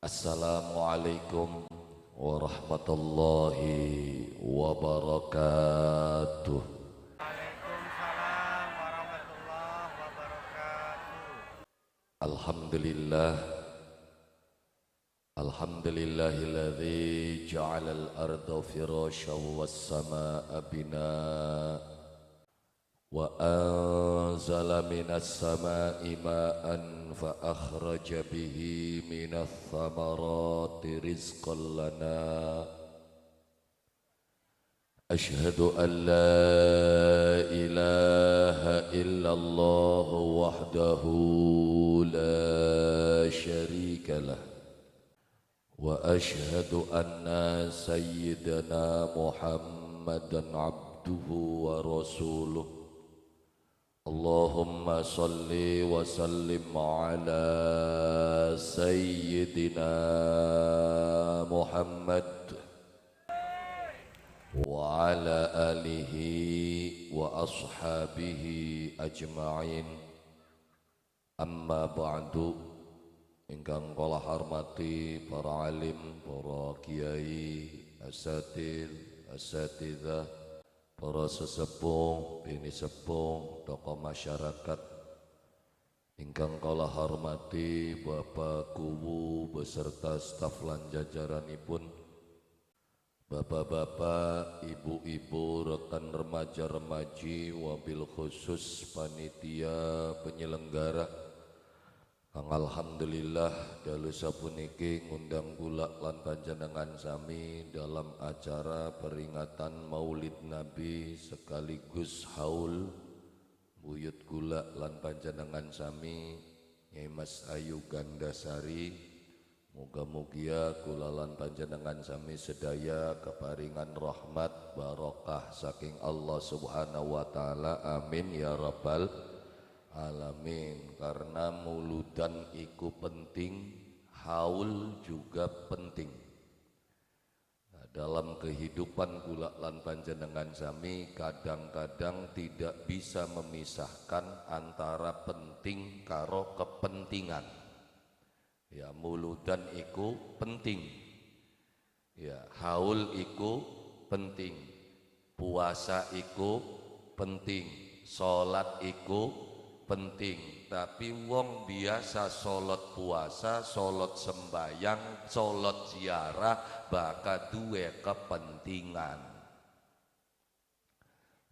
Assalamualaikum warahmatullahi wabarakatuh. Waalaikumsalam warahmatullahi wabarakatuh. Alhamdulillah, alhamdulillahilladzi ja'alal arda firasyan was samaa'a binaa wa anzala minas samaa'i ma'an fa akhraja bihi minats thamarati rizqan lana. Ashhadu an la ilaha illallah wahdahu la syarika lah wa ashhadu anna sayyidana Muhammadan abduhu wa rasuluh. Allahumma salli wa sallim ala sayyidina Muhammad wa ala alihi wa ashabihi ajma'in. Amma ba'du, ingkang kula hormati para alim, para kiai, asatidzah, para sesepuh, bini sepuh, tokoh masyarakat, ingkang kula hormati Bapak Kuwu beserta staf lan jajaranipun, bapak-bapak, ibu-ibu, rekan remaja-remaji, wabil khusus panitia penyelenggara, kang alhamdulillah dalu sapuniki ngundang kula lan panjenengan sami dalam acara peringatan Maulid Nabi sekaligus haul buyut kula lan panjenengan sami Nyai Mas Ayu Gandasari. Muga-mugia kula lan panjenengan sami sedaya keparingan rahmat barokah saking Allah Subhanahu wa taala. Amin ya rabbal alamin. Karena muludan iku penting, haul juga penting. Nah, dalam kehidupan kula lan panjenengan sami kadang-kadang tidak bisa memisahkan antara penting karo kepentingan. Ya, muludan iku penting, ya, haul iku penting, puasa iku penting, sholat iku penting. Tapi wong biasa sholat puasa, sholat sembayang, sholat ziarah bakal duwe kepentingan.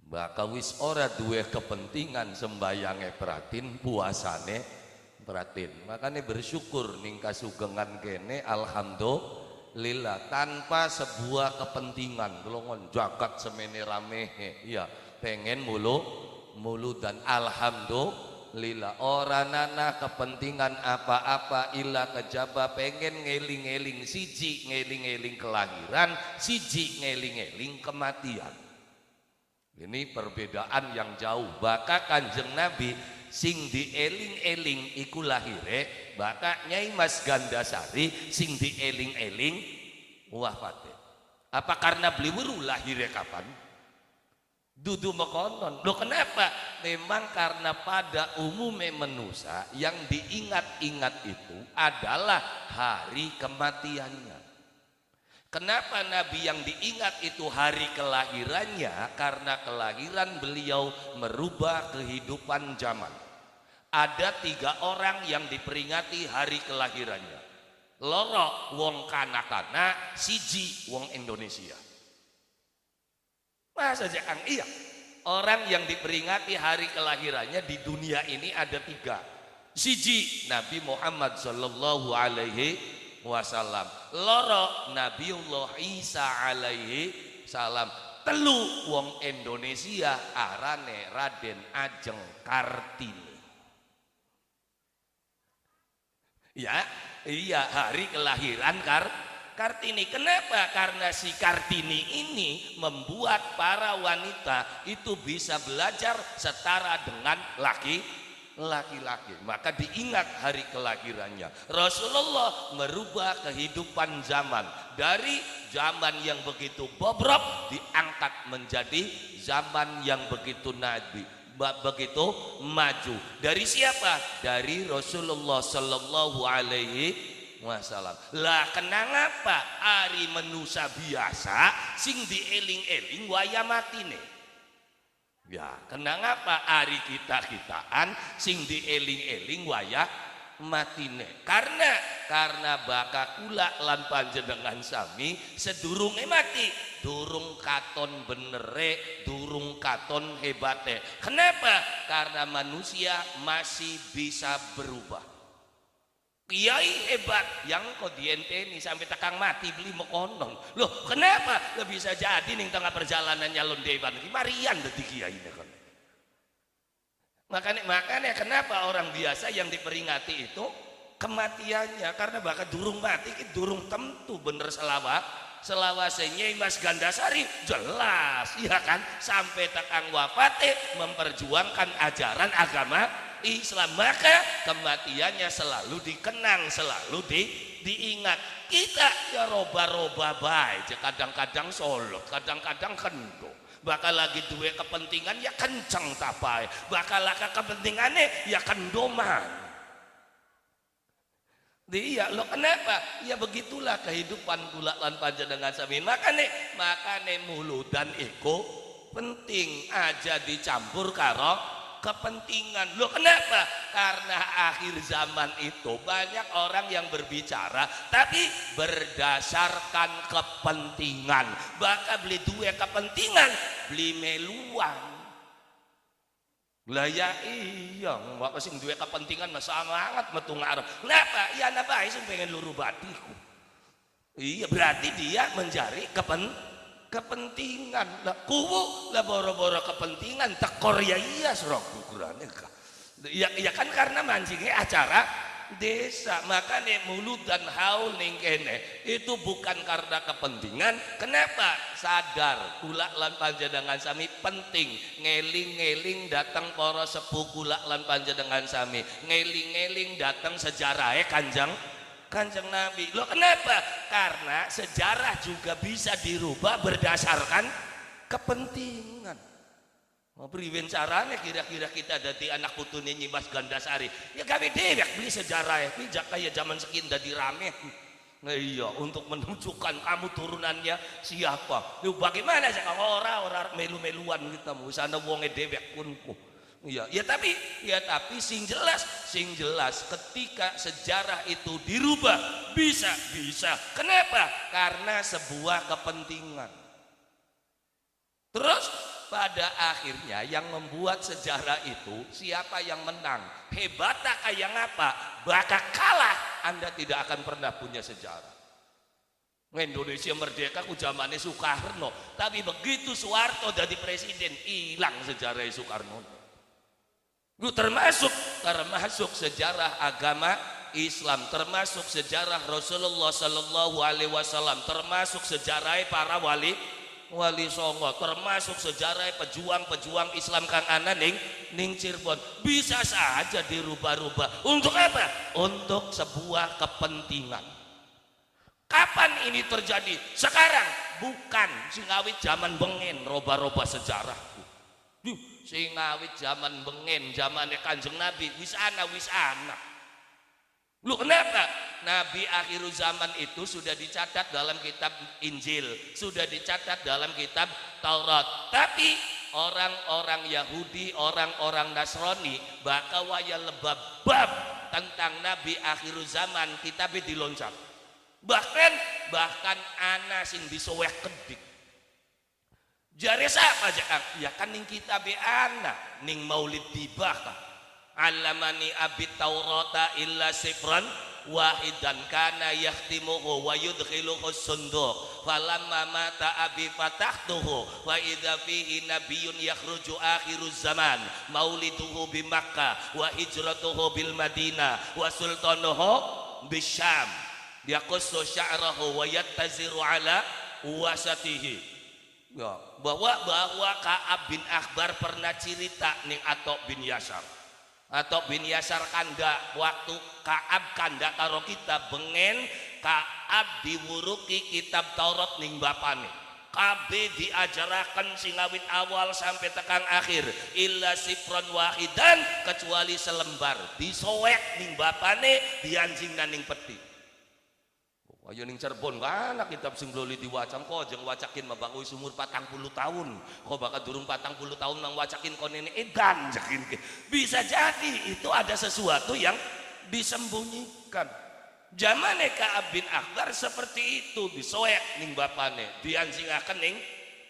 Bakal wis ora duwe kepentingan, sembayange pratin, puasane pratin. Makanya bersyukur ning kasugengan kene alhamdulillah tanpa sebuah kepentingan. Golongan jagat semene rame ya pengen mulu dan alhamdulillah ora nana kepentingan apa-apa illa kejaba pengen ngeling-eling siji ngeling-eling kelahiran, siji ngeling-eling kematian. Ini perbedaan yang jauh. Baka Kanjeng Nabi sing dieling-eling iku lahire, baka Nyai Mas Gandasari sing dieling-eling wafate. Apa karena beli weru lahire kapan? Dudu mekonon. Loh kenapa? Memang karena pada umumnya manusia yang diingat-ingat itu adalah hari kematiannya. Kenapa Nabi yang diingat itu hari kelahirannya? Karena kelahiran beliau merubah kehidupan zaman. Ada 3 orang yang diperingati hari kelahirannya. Loro wong kana-kana, siji wong Indonesia. Masa jangan iya. Orang yang diperingati hari kelahirannya di dunia ini ada 3. Siji Nabi Muhammad sallallahu alaihi wasallam, loro Nabiullah Isa alaihi salam, telu wong Indonesia arane Raden Ajeng Kartini. Ya, iya hari kelahiran Kartini. Kenapa? Karena si Kartini ini membuat para wanita itu bisa belajar setara dengan laki-laki. Maka diingat hari kelahirannya. Rasulullah merubah kehidupan zaman. Dari zaman yang begitu bobrok diangkat menjadi zaman yang begitu maju. Dari siapa? Dari Rasulullah sallallahu alaihi wasallam. Lah kenang apa ari manusia biasa sing dieling-eling waya matine. Ya, kenang apa ari kita-kitaan sing dieling-eling waya matine. Karena baka kula lan panjenengan sami sedurunge mati, durung katon benere, durung katon hebate. Kenapa? Karena manusia masih bisa berubah. Kiai hebat yang kok dienteni sampai tekang mati beli mekonon. Loh, kenapa? Lo bisa jadi ning tengah perjalanan nyalon dewan iki marian dadi kiai kan. Makanya kenapa orang biasa yang diperingati itu kematiannya karena bakal durung mati ki durung tentu bener selawasenya Mas Gandasari jelas ya kan sampai tekang wafate memperjuangkan ajaran agama Islam, maka kematiannya selalu dikenang, selalu diingat. Kita ya roba-roba baik, kadang-kadang solot, kadang-kadang kendo. Bakal lagi duwe kepentingan ya kenceng tapai, bakal laka kepentingannya ya kendoman. Dia lo kenapa? Ya begitulah kehidupan kula lan panjenengan sami. Makane mulut dan ego penting aja dicampur karo kepentingan. Loh kenapa? Karena akhir zaman itu banyak orang yang berbicara tapi berdasarkan kepentingan. Bakal beli dua kepentingan, beli meluang. Lah ya iya, mbak sing dua kepentingan masa sangat metu ngarep. Kenapa? Ya napa sing pengen luru batiku. Iya, berarti dia mencari kepentingan lah kuwu lah boro-boro kepentingan tekor ya iya serok ukurannya ya kan karena mancingnya acara desa. Makanya mulut dan haul ning kene itu bukan karena kepentingan. Kenapa? Sadar kula lan panjenengan sami penting ngeling-ngeling datang para sepuh kula lan panjenengan sami, ngeling-ngeling datang sejarahnya Kanjeng Nabi. Loh kenapa? Karena sejarah juga bisa dirubah berdasarkan kepentingan. Mau priwen caranya kira-kira kita dadi anak putune Nyi Mas Gandasari. Ya kami dewek beli sejarah pijak kayak zaman sekian dadi rame. Nah iya, untuk menunjukkan kamu turunannya siapa. Lu bagaimana sih orang melu-meluan kita mau sana wonge dewek kunku. Iya, ya tapi sing jelas ketika sejarah itu dirubah bisa. Kenapa? Karena sebuah kepentingan. Terus pada akhirnya yang membuat sejarah itu siapa yang menang? Hebatnya kayak apa? Bakal kalah, Anda tidak akan pernah punya sejarah. Indonesia merdeka ku zamannya Soekarno, tapi begitu Soeharto jadi presiden hilang sejarah Soekarno. Lu termasuk sejarah agama Islam, termasuk sejarah Rasulullah Sallallahu Alaihi Wasallam, termasuk sejarah para wali songo, termasuk sejarah pejuang Islam kang ana ning Cirebon. Bisa saja dirubah-rubah. Untuk apa? Untuk sebuah kepentingan. Kapan ini terjadi? Sekarang, bukan singawit zaman bengen roba-roba sejarahku. Sing awit zaman bengen zamannya Kanjeng Nabi wis ana. Lu kenapa? Nabi akhir zaman itu sudah dicatat dalam kitab Injil, sudah dicatat dalam kitab Taurat. Tapi orang-orang Yahudi, orang-orang Nasrani bakal waya lebab tentang Nabi akhir zaman kitabnya diloncat. Bahkan ana sing disowek kedik. Jare siapa aja? Ya kan ning kitab anak ning maulid tibah. Alamani abit taurata illa sifran wahidan kana yahtimuhu wa yudkhiluhu sunduq falamma mata abi fatahtuhu wa idza fihi nabiyyun yakhruju akhiruz zaman mauliduhu bi Makkah wa hijratuhu bil Madinah wa sultanuhu bisyam yaqussu sya'rahu wa yattaziru ala wasatihi. Ya, bahwa Ka'ab bin Akhbar pernah cerita ning Atok bin Yasar. Atok bin Yasar kanda waktu Ka'ab kanda karo kita bengen Ka'ab diwuruki kitab Taurat ning bapane. Kabeh diajarakan singawit awal sampai tekan akhir illa sifron wahidan kecuali selembar disowek ning bapane dianjingna ning peti. Ayo ning Cirebon kana kitab sing loli diwaca kok jeung wacakin mah bakal umur 40 tahun. Kok bakal durung 40 tahun nang wacakin konene edan cekin. Bisa jadi itu ada sesuatu yang disembunyikan. Zamane Ka'ab bin Akhbar seperti itu disoek ning bapane, dianjingaken ning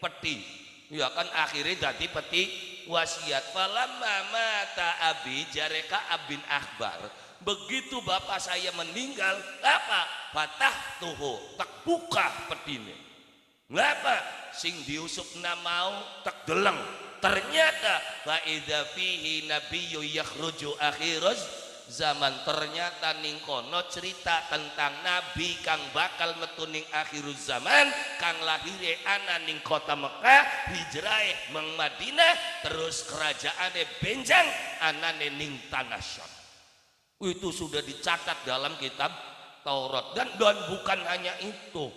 peti. Ya kan akhirnya jadi peti wasiat. Falamma mata abi jare Ka'ab bin Akhbar. Begitu bapak saya meninggal, apa? Patah tuh, tak buka petine. Ngapa? Sing diusupna mau tak deleng. Ternyata fa idza fihi nabiyyu yakhruju akhiruz zaman. Ternyata ning kono cerita tentang nabi kang bakal metu ning akhiruz zaman, kang lahire ana ning kota Mekah, hijrahe meng Madinah, terus kerajaane benjang anane ning tanah Syam. Itu sudah dicatat dalam kitab Taurat. Dan bukan hanya itu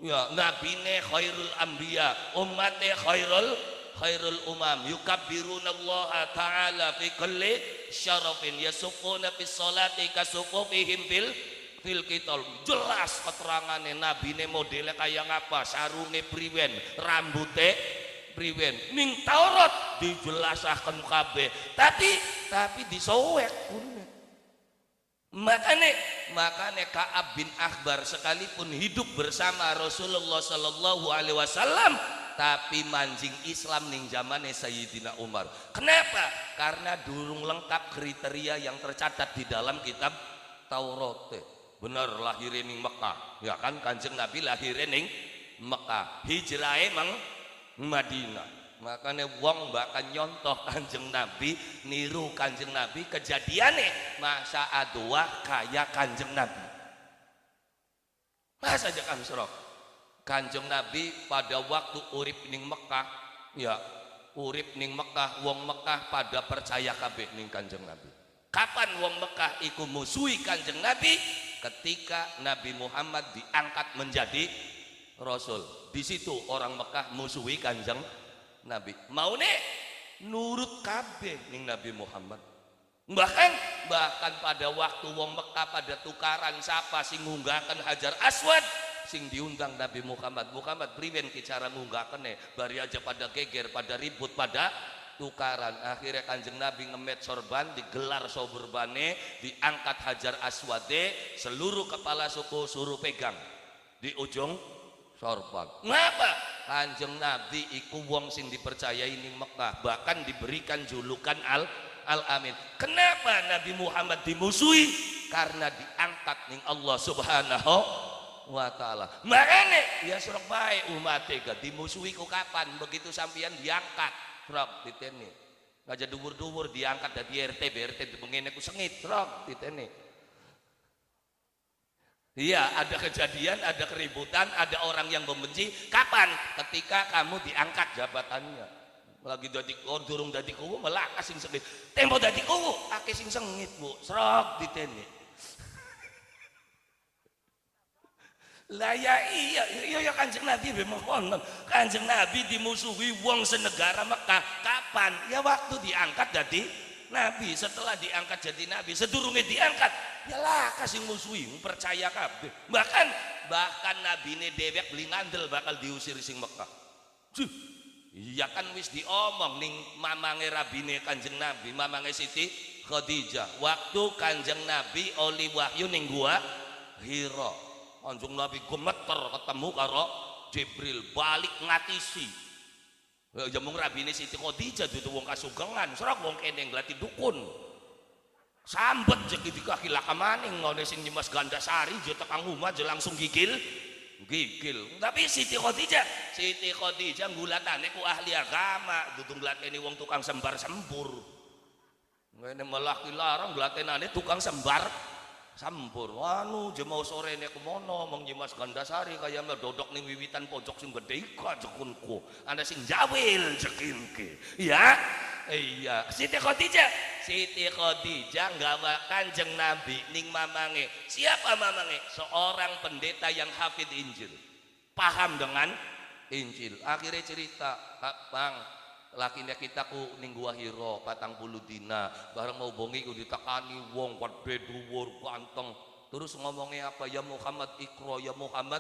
ya, nabine khairul anbiya, ummate khairul umam, yukabbirunallaha ta'ala fi kulli syarafin, yasufuna bis salati kasufufihim fil qital. Jelas keterangane nabine modele kaya ngapa, sarunge priwen, rambute priwen. Ning Taurat dijelasaken kabeh, tapi disowek pun. Makanya Ka'ab bin Akhbar sekalipun hidup bersama Rasulullah Sallallahu Alaihi Wasallam, tapi manjing Islam ning zamane Sayyidina Umar. Kenapa? Karena durung lengkap kriteria yang tercatat di dalam kitab Taurat. Bener lahirin ning Mekah, ya kan Kanjeng Nabi lahirin ning Mekah, hijrahe mang Madinah. Makanya wong bakal nyontoh Kanjeng Nabi, niru Kanjeng Nabi, kejadiannya masa adua kayak Kanjeng Nabi. Masa aja kan serok Kanjeng Nabi pada waktu urip ning Mekah, ya urip ning Mekah, wong Mekah pada percaya kabeh ning Kanjeng Nabi. Kapan wong Mekah iku musuhi Kanjeng Nabi? Ketika Nabi Muhammad diangkat menjadi Rasul. Di situ orang Mekah musuhi Kanjeng Nabi, mau nurut kabeh ning Nabi Muhammad. Bahkan pada waktu wong Mekah pada tukaran siapa sing ngunggahkan Hajar Aswad, sing diundang Nabi Muhammad. Muhammad priwen ki cara ngunggahkene, bari aja pada geger, pada ribut, pada tukaran. Akhirnya Kanjeng Nabi ngemet sorban, digelar soberbane, diangkat Hajar Aswade, seluruh kepala suku suruh pegang di ujung sorban. Ngapa? Kanjeng Nabi iku wong sing dipercayai ning Mekah, bahkan diberikan julukan Al-Amin. Kenapa Nabi Muhammad dimusuhi? Karena diangkat ning Allah Subhanahu wa taala. Makane ya surek bae umat tega dimusuhi ku kapan? Begitu sampeyan diangkat, trok ditene. Aja dhuwur-dhuwur diangkat dadi RT, BRT ngene ku sengit, trok ditene. Iya, ada kejadian, ada keributan, ada orang yang membenci. Kapan? Ketika kamu diangkat jabatannya. Lagi dadi durung dadi kuwu malah sing sengit. Tempo dadi kuwu, akeh sing sengit, Bu. Srok ditene. Lah ya iya Kanjeng Nabi mohon. Kanjeng Nabi dimusuhi wong senegara Mekah. Kapan? Ya waktu diangkat jadi Nabi. Setelah diangkat jadi Nabi, sedurunge diangkat ya lah kasih musuhi percaya kabeh. Bahkan nabine dewek beli ngandel bakal diusir sing Mekah. Iya kan wis diomong ning mamange rabine Kanjeng Nabi, mamange Siti Khadijah. Waktu Kanjeng Nabi oli wahyu ning gua Hira, Kanjeng Nabi gemeter ketemu karo Jibril, balik ngatisi. Ya mung rabine Siti Khadijah dudu wong kasugengan, sora wong kene nglati dukun. Sambet jadi kaki lakamaning ngone sing nyemas Gandasari je tekang omah je langsung gigil. Tapi Siti Khadijah ngulatane ku ahli agama, dudu nglateni wong tukang sembar sembur. Ngene malah dilarang nglatenane tukang sembar sembur. Anu je mau sorene kumono mong nyemas Gandasari kaya dodok ning wiwitan pojok sing gedhe ka jekunku. Ana sing jawil jekinke. Ya. Iya, Siti Khadijah nggawa Kanjeng Nabi ning mamange. Siapa mamange? Seorang pendeta yang hafid Injil, paham dengan Injil. Akhirnya cerita, Bang, lakine kita ku ning gua Hira 40 dina, bareng mau bongi ku ditekani wong gede dhuwur ganteng. Terus ngomongnya apa? Ya Muhammad ikro, ya Muhammad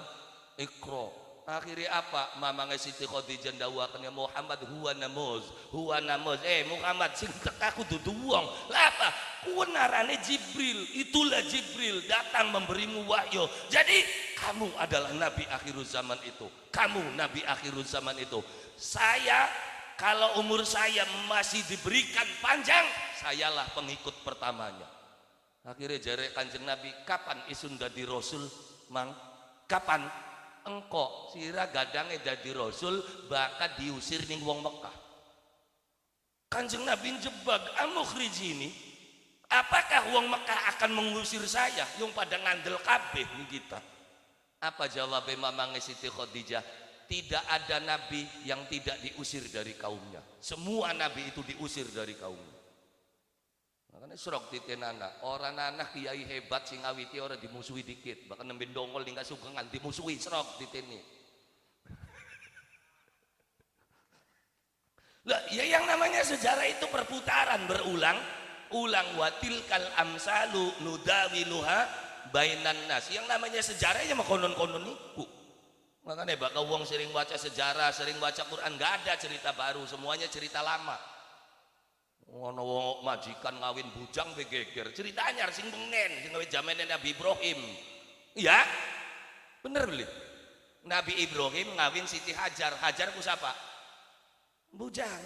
ikro. Akhirnya apa? Mamangnya Siti Khadijah ndawakan ya Muhammad huwa namuz, huwa namuz. Muhammad sing tekaku dudu wong. Lah apa? Kuwenarane Jibril, itulah Jibril datang memberimu wahyu. Jadi kamu adalah nabi akhir zaman itu. Kamu nabi akhir zaman itu. Saya kalau umur saya masih diberikan panjang, sayalah pengikut pertamanya. Akhirnya jare Kanjeng Nabi, kapan isun dadi rasul, Mang? Kapan? Engkok sira gadange dadi rasul bakal diusir ning wong Mekah. Kanjeng Nabi jebak amukhrijini, apakah wong Mekah akan mengusir saya yang pada ngandel kabeh nih kita? Apa jawabnya mamange Siti Khadijah? Tidak ada nabi yang tidak diusir dari kaumnya. Semua nabi itu diusir dari kaumnya. Makanya serok titenana, orang anak kiai hebat sing awiti orang dimusuhi dikit, bahkan nembe dongol ning kasugengan dimusuhi serok titeni. Lah, ya yang namanya sejarah itu perputaran berulang, watil kal amsalu nudawiluha bainan nas. Yang namanya sejarah ya konon-konon niku. Makanya bakal wong sering baca sejarah, sering baca Quran, nggak ada cerita baru, semuanya cerita lama. Ngono wong majikan ngawin bujang begeger, cerita anyar sing bengen sing ngawin zamane Nabi Ibrahim. Iya? Bener beli. Nabi Ibrahim ngawin Siti Hajar. Hajar ku siapa? Bujang.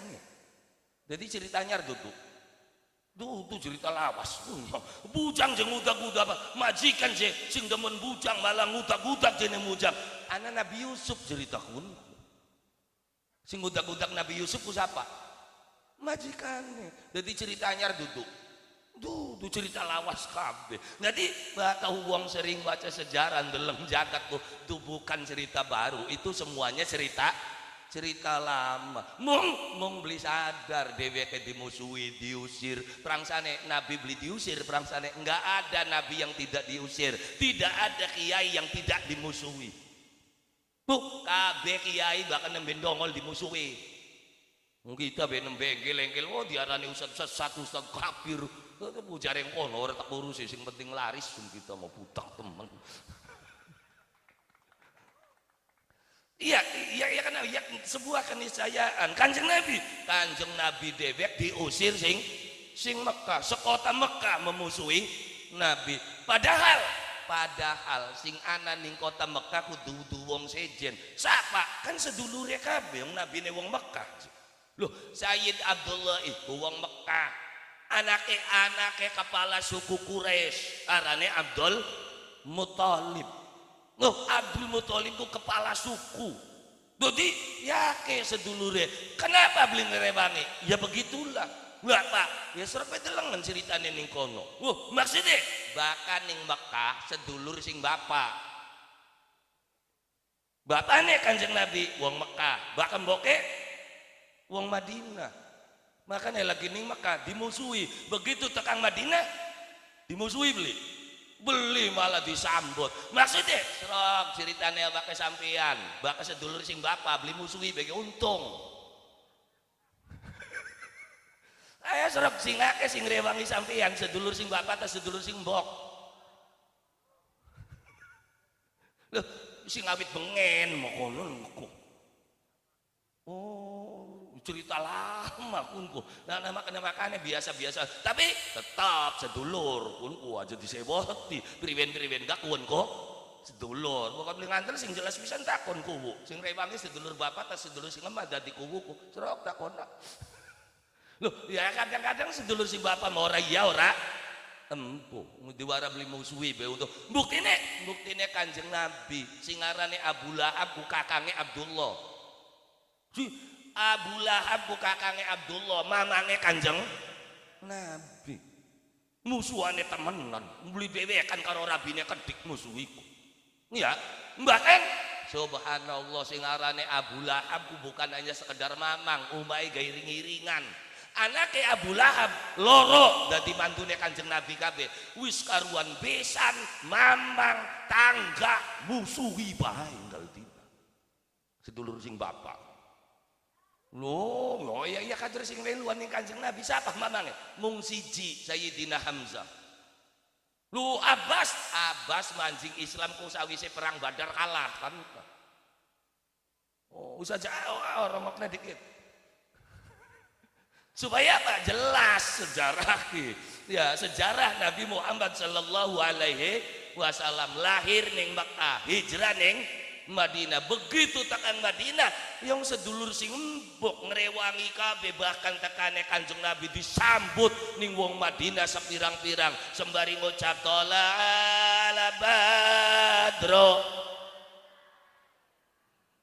Jadi ceritanya tuh cerita lawas. Bujang jeung ngudak-ngudak apa? Majikan sing demen bujang malah ngudak-ngudak jene bujang. Ana Nabi Yusuf ceritakeun. Sing ngudak-ngudak Nabi Yusuf ku siapa? Majikannya. Jadi ceritanya duduk cerita lawas kabeh. Jadi tahu wong sering baca sejarah ndeleng jagat tuh bukan cerita baru, itu semuanya cerita lama. Mung beli sadar dheweke dimusuhi, diusir. Prangsane nabi beli diusir, prangsane enggak ada nabi yang tidak diusir, tidak ada kiai yang tidak dimusuhi. Kabeh kiai bahkan nembe dongol dimusuhi. Kita benem bengkel-engkel, diarani ustaz kafir. Bu jareng kono ora tak urusi, sing penting laris pun kita mau putak temen. Iya kan ya, sebuah keniscayaan. Kanjeng Nabi dewek diusir sing Mekah, sekota Mekah memusuhi Nabi. Padahal sing ana ning kota Mekah kudu wong sejen. Sapa? Kan sedulure kabeh wong nabine wong Mekah. Loh, Sayyid Abdullah itu wong Mekah, anake kepala suku Quraisy, arane Abdul Muthalib. Loh, Abdul Muthalib itu kepala suku. Jadi yake sedulure. Kenapa beli ngerewangi? Ya begitulah. Enggak Pak, ya serpe delengen ceritane ning kono. Maksudnya bahkan ning Mekah sedulur sing bapak. Bapakne Kanjeng Nabi wong Mekah, bahkan boke wong Madinah. Makanya lagi ning Mekah dimusuhi, begitu tekan Madinah dimusuhi beli malah disambut. Maksudnya serok ceritanya bakal sampean, bakal sedulur sing bapak beli musuhi bagi untung. Ayo serok sing akeh sing rewangi sampean, sedulur sing bapak atau sedulur sing mbok. Loh, sing awit bengen mau kono. Cerita lama kunku. Nah makanya biasa-biasa. Tapi tetap sedulur kunku aja diseboti. Priwen gak kun kok sedulur. Bukan beli nganter sing jelas pisan takon kuwu. Sing rewangi sedulur bapak atau sedulur sing emah dadi kuwuku. Serok takon tak. Loh, ya kadang-kadang sedulur sing bapak mau ora iya ora empuh. Diwara beli musuhi be untuk buktine Kanjeng Nabi sing arane Abu Lahab ku kakange Abdullah. Abu Lahab ku kakange Abdullah, mamange Kanjeng Nabi. Musuhane temenan, beli bewekan karo rabine kedik musuhiku. Ya, bahkan subhanallah sing arane Abu Lahab ku bukan hanya sekedar mamang, umahe gawe iring-iringan. Anake Abu Lahab loro dadi mantune Kanjeng Nabi kabeh. Wis karuan besan, mamang, tangga, musuhi bae enggal tiba. Sedulur sing bapak. Loh, ya kader sing leluan ning Kanjeng Nabi siapa mamane? Mung siji Sayyidina Hamzah. Lu Abbas mancing Islam ku sawise perang Badar kalah kan. Oh, usah jauh orang makna dikit. Supaya apa? Jelas sejarah. Ya, sejarah Nabi Muhammad sallallahu alaihi wasallam lahir ning Makkah, hijrah ning Madinah. Begitu tekan Madinah, yang sedulur sing empuk ngrewangi kabeh, bahkan tekane Kanjeng Nabi disambut ning wong Madinah sepirang-pirang sembari ngucap tola ala badro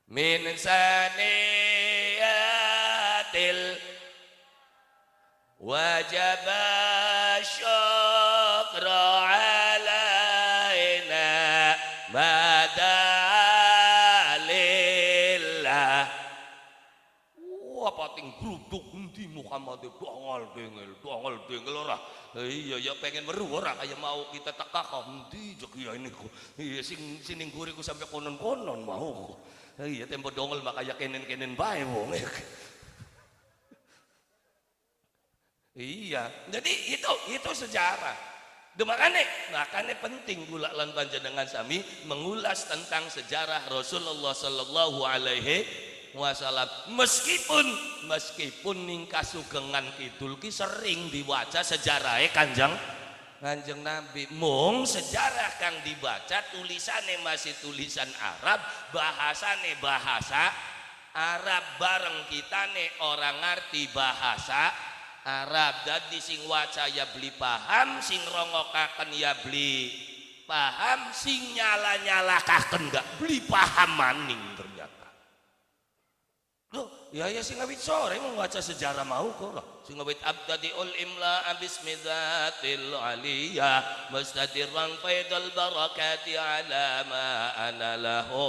min saniyatil wajib syukra alaina madalillah. Wah pating gruduk endi Muhammad dongol dengel ora. Iya ya pengen weruh ora kaya mau kita teka endi jek ya ini kok. Iya sing ning guri ku sampe konon-konon mau. Iya tempo dongol makanya kenen-kenen bae wong. Iya, jadi itu sejarah. Makanya penting kula lan panjenengan sami mengulas tentang sejarah Rasulullah sallallahu alaihi wasallam. Meskipun ning kasugengan kidul ki sering diwaca sejarahnya Kanjeng Nabi. Mung sejarah kang dibaca tulisannya masih tulisan Arab, bahasane bahasa Arab, bareng kita nih orang ngerti bahasa Arab. Jadi sing waca ya beli paham, sing rongokaken ya beli paham, sing nyala-nyalakaken gak beli paham maning ternyata. Loh, ya sing ngawit sore mau waca sejarah mau kok lah. Sing ngawit abtadiul imla bismillatil aliyah mustadirran faidal barakati ala ma ana lahu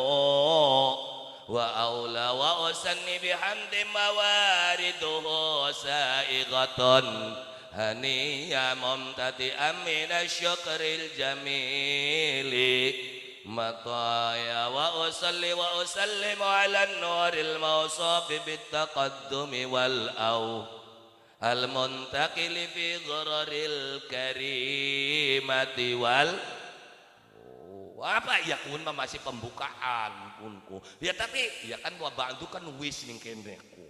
wa aula wa usanni bihamdi mawariduhu sa'igatun haniya mumtati amina syukril jamili mataya wa usalli wa usallimu ala nuril mawsufi bittaqaddumi wal aw al muntakili fi ghuraril karimati wal apa ya kun masih pembukaan kunku ya, tapi ya kan wabantu kan wis ning kene ku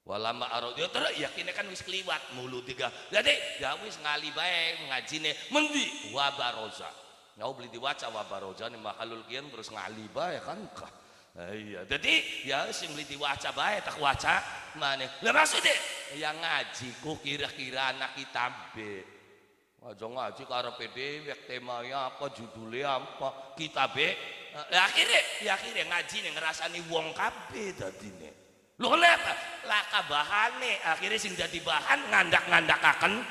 walama arad ya terus ya kene kan wis kliwat mulu tiga, jadi ya wis ngali bae ngajine mendi wabaroza ngau beli diwaca wabaroza nih mahalul kian terus ngali bae kan kah. Iya jadi ya sing beli diwaca bae tak waca maneh lah maksudnya yang ngaji ku kira-kira anak kitabe aja ngaji karepe dhewe temanya apa judulnya apa kitabe akhirnya ngaji nih ngerasani wong kabeh dadine lho kenapa lah kabahane akhirnya sing dadi bahan ngandak-ngandakaken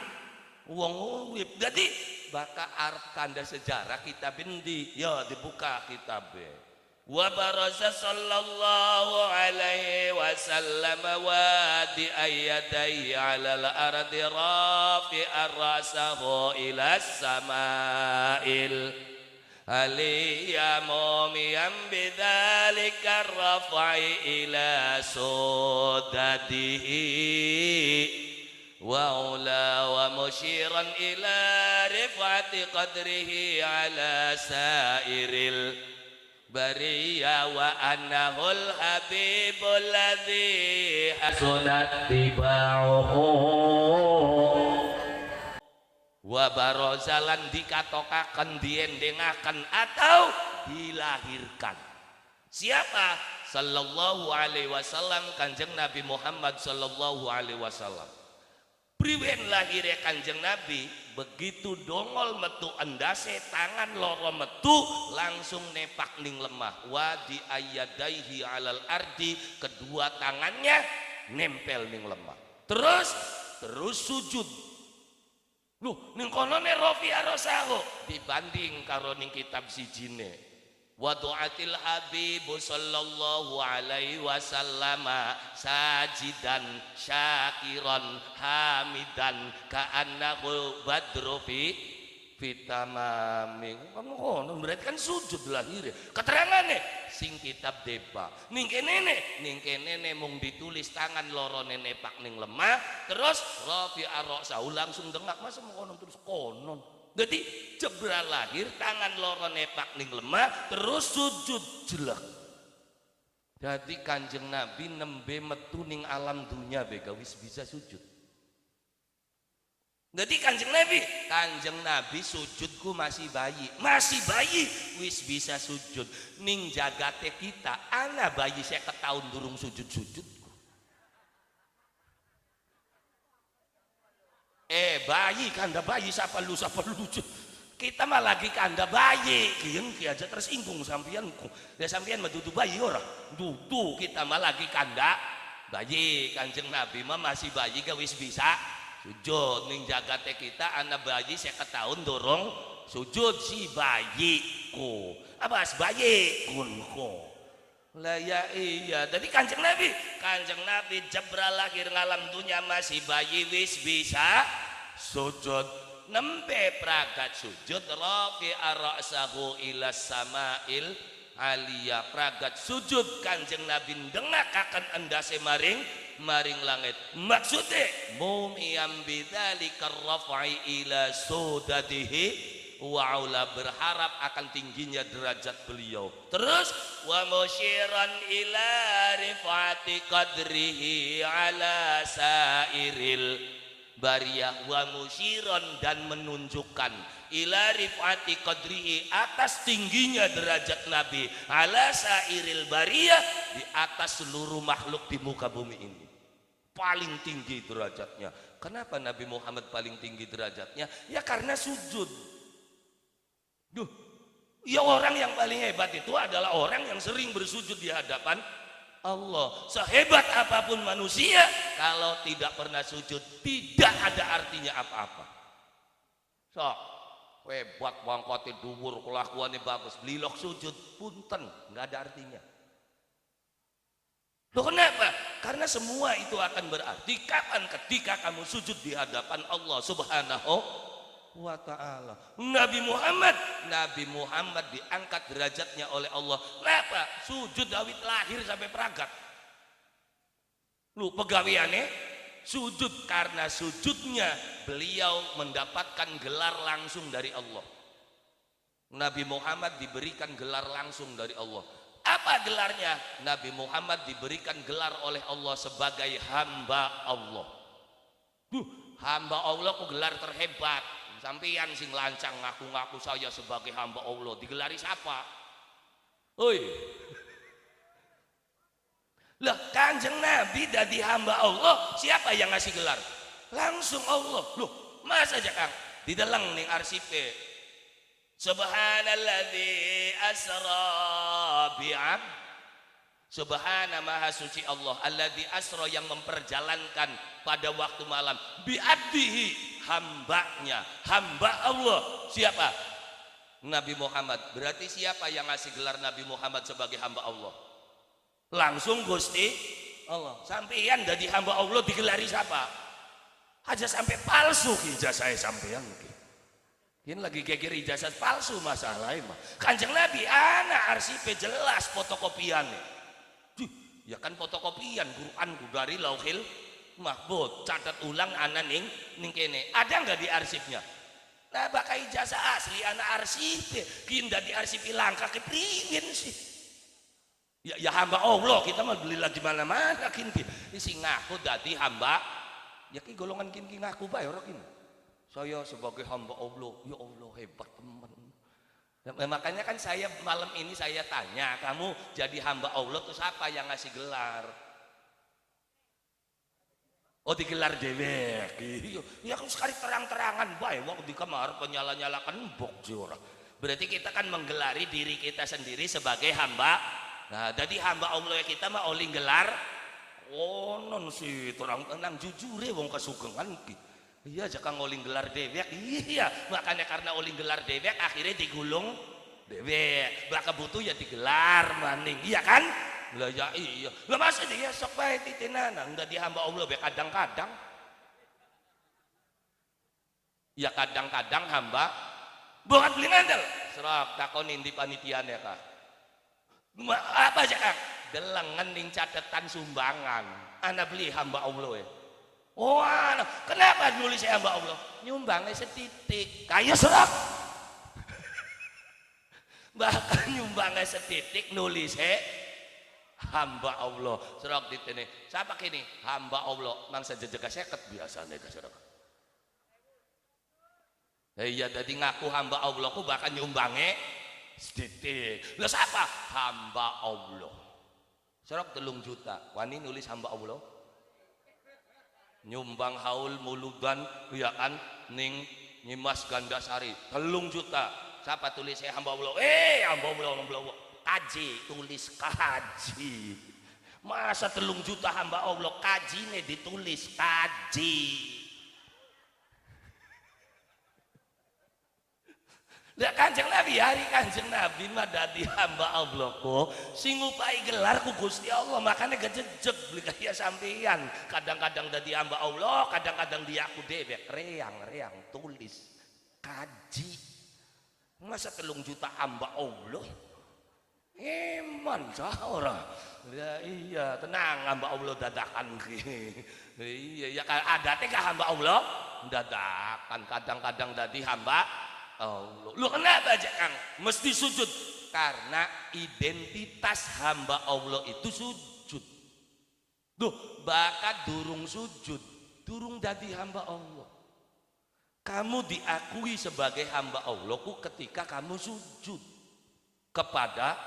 wong urip. Jadi bakal arep kanda sejarah kitab endi ya dibuka kitabe wa baraza sallallahu alaihi wasallam wa di ayyadai ala al-ardi rafi'ar rasahu ila samail aliyya mumiyan bidzalika rafai ila sudadihi wa ula wa musyiran ila rifati qadrihi ala sairil bariya wa annahul habibul ladzi hasunat tibauhu wa barozalan dikatokaken diendengaken atau dilahirkan siapa sallallahu alaihi wasallam Kanjeng Nabi Muhammad sallallahu alaihi wasallam. Priwen lahirnya Kanjeng Nabi begitu dongol metu endase tangan loro metu langsung nepak ning lemah wa di ayyadaihi alal ardi kedua tangannya nempel ning lemah terus sujud. Loh ning kono ne rafi'a rasahu dibanding karo ning kitab sijine wa du'atil habib sallallahu alaihi wasallam sajidan syakiran hamidan ka'annahu badru fi tamami kono berarti kan sujud lahir keterangane sing kitab deba ning kene mung ditulis tangan lorone nepak ning lemah terus rafi'a ra'sahu langsung dengak masa kono terus konon Jadi jebral lahir tangan loro nepak ning lemah terus sujud jelek. Jadi Kanjeng Nabi nembe metu ning alam dunya bega wis bisa sujud. Jadi Kanjeng Nabi sujudku masih bayi wis bisa sujud. Ning jagate kita ana bayi 50 tahun durung sujud-sujud. Bayi kanda bayi siapa lu kita mah lagi kanda bayi kieu aja tersinggung sampeanku ya sampean mah dudu bayi ora dudu kita mah lagi kanda bayi. Kanjeng Nabi mah masih bayi gak wis bisa sujud. Ning jagate kita anak bayi 50 tahun dorong sujud si bayiku abas bayi kunku lah ya iya. Jadi Kanjeng Nabi jebral lahir ngalam dunya masih bayi wis bisa sujud. Nembe pragat sujud rafi ar-ra'sahu ila sama'il aliyah. Pragat sujud Kanjeng Nabi ndengakaken endase maring langit. Maksudnya mumiyam bidzalika raf'i ila sudadihi wa'ula, berharap akan tingginya derajat beliau. Terus wa musyiran ila rifati qadrihi ala sairil bariyah, wa musyiran dan menunjukkan ila rifati qadrihi atas tingginya derajat Nabi ala sairil bariyah, di atas seluruh makhluk di muka bumi ini paling tinggi derajatnya. Kenapa Nabi Muhammad paling tinggi derajatnya? Ya karena sujud. Duh, ya orang yang paling hebat itu adalah orang yang sering bersujud di hadapan Allah. Sehebat apapun manusia, kalau tidak pernah sujud, tidak ada artinya apa-apa. Sok, hebat bangkote dhuwur, kelakuannya bagus, lilok sujud, punten, nggak ada artinya. Loh kenapa? Karena semua itu akan berarti kapan ketika kamu sujud di hadapan Allah Subhanahu wa ta'ala. Nabi Muhammad diangkat derajatnya oleh Allah. Kenapa? Sujud awit lahir sampai peragat. Lu pegawiannya sujud, karena sujudnya beliau mendapatkan gelar langsung dari Allah. Nabi Muhammad diberikan gelar langsung dari Allah. Apa gelarnya? Nabi Muhammad diberikan gelar oleh Allah sebagai hamba Allah. Hamba Allah ku gelar terhebat. Sampeyan sing lancang ngaku-ngaku saya sebagai hamba Allah, digelari siapa? Oi. Lah Kanjeng Nabi dadi hamba Allah, siapa yang ngasih gelar? Langsung Allah. Loh, masa aja Kang dideleng ning arsipe. Subhanalladzi asra bi'ab. Subhana maha suci Allah, alladzi asra yang memperjalankan pada waktu malam, bi'abdihi hambanya, hamba Allah. Siapa? Nabi Muhammad. Berarti siapa yang ngasih gelar Nabi Muhammad sebagai hamba Allah? Langsung Gusti Allah. Sampeyan jadi hamba Allah digelari siapa? Aja sampai palsu ijazah sampeyan mungkin. Ini lagi geger ijazah palsu masalahnya mah. Kanjeng Nabi anak arsipe jelas fotokopiannya. Ya kan fotokopian Quran dari Lauhil Mahfuz, catat ulang anak ning kene. Ada nggak di arsipnya? Nah bakal ijazah asli anak arsip kinda di arsip langka kepingin sih. Ya hamba Allah kita mah beli lagi mana-mana kinti. Isi ngaku dadi hamba. Ya ki golongan kinki ngaku bae ora kin. Saya sebagai hamba Allah, ya Allah hebat teman. Nah, makanya kan saya malam ini saya tanya, kamu jadi hamba Allah terus apa yang ngasih gelar? Oh digelar dewek. Ya kan sekali terang-terangan bae wong di kamar penyala-nyalakan bok ora. Berarti kita kan menggelari diri kita sendiri sebagai hamba. Nah, jadi hamba Allah kita mah oleh gelar non sih terang-terang jujure wong kasugengan ki. Iya jangan ngoling gelar dewek. Iya makanya karena oling gelar dewek akhirnya digulung dewek. Baka butuh ya digelar maning. Iya kan? Lah ya iya. Lah masa dia sok bae titinan enggak di hamba Allah be kadang-kadang. Ya kadang-kadang hamba bukan beli ngandel. Serak takonin di panitiane Kak. Apa aja Kak? Delengen ning catatan sumbangan. Ana beli hamba Allah ya. Oh, kenapa nulis hamba Allah? Nyumbangnya setitik. Kayak serak. Bahkan nyumbangnya setitik nulis hamba Allah. Serak ditene. Siapa kini? Hamba Allah. Mangsa jejaka seket biasanya serak. Iya, jadi ngaku hamba Allah ku bahkan nyumbangnya setitik. Lah siapa? Hamba Allah. Serak 3 juta. Wani nulis hamba Allah. Nyumbang haul muludan ya kan ning Nyimas Gandasari 3 juta. Siapa tulis hamba Allah? Hamba Allah. Kaji, tulis kaji. Masa 3 juta hamba Allah kajine ditulis kaji. Lah Kanjeng Nabi, hari Kanjeng Nabi mah dadi hamba Allah kok sing ngupai gelar ku Gusti Allah, makanya gejejeg beli kaya sampeyan. Kadang-kadang dadi hamba Allah, kadang-kadang dia aku dewek reang tulis kaji. Masa 3 juta hamba Allah? Eman sah ora. Ya iya, tenang hamba Allah dadakan ki. Iya ya adate ka hamba Allah dadakan, kadang-kadang dadi hamba Allah. Lu kenapa aja Kang? Mesti sujud karena identitas hamba Allah itu sujud. Duh, bakat durung sujud, durung dadi hamba Allah. Kamu diakui sebagai hamba Allah ku ketika kamu sujud kepada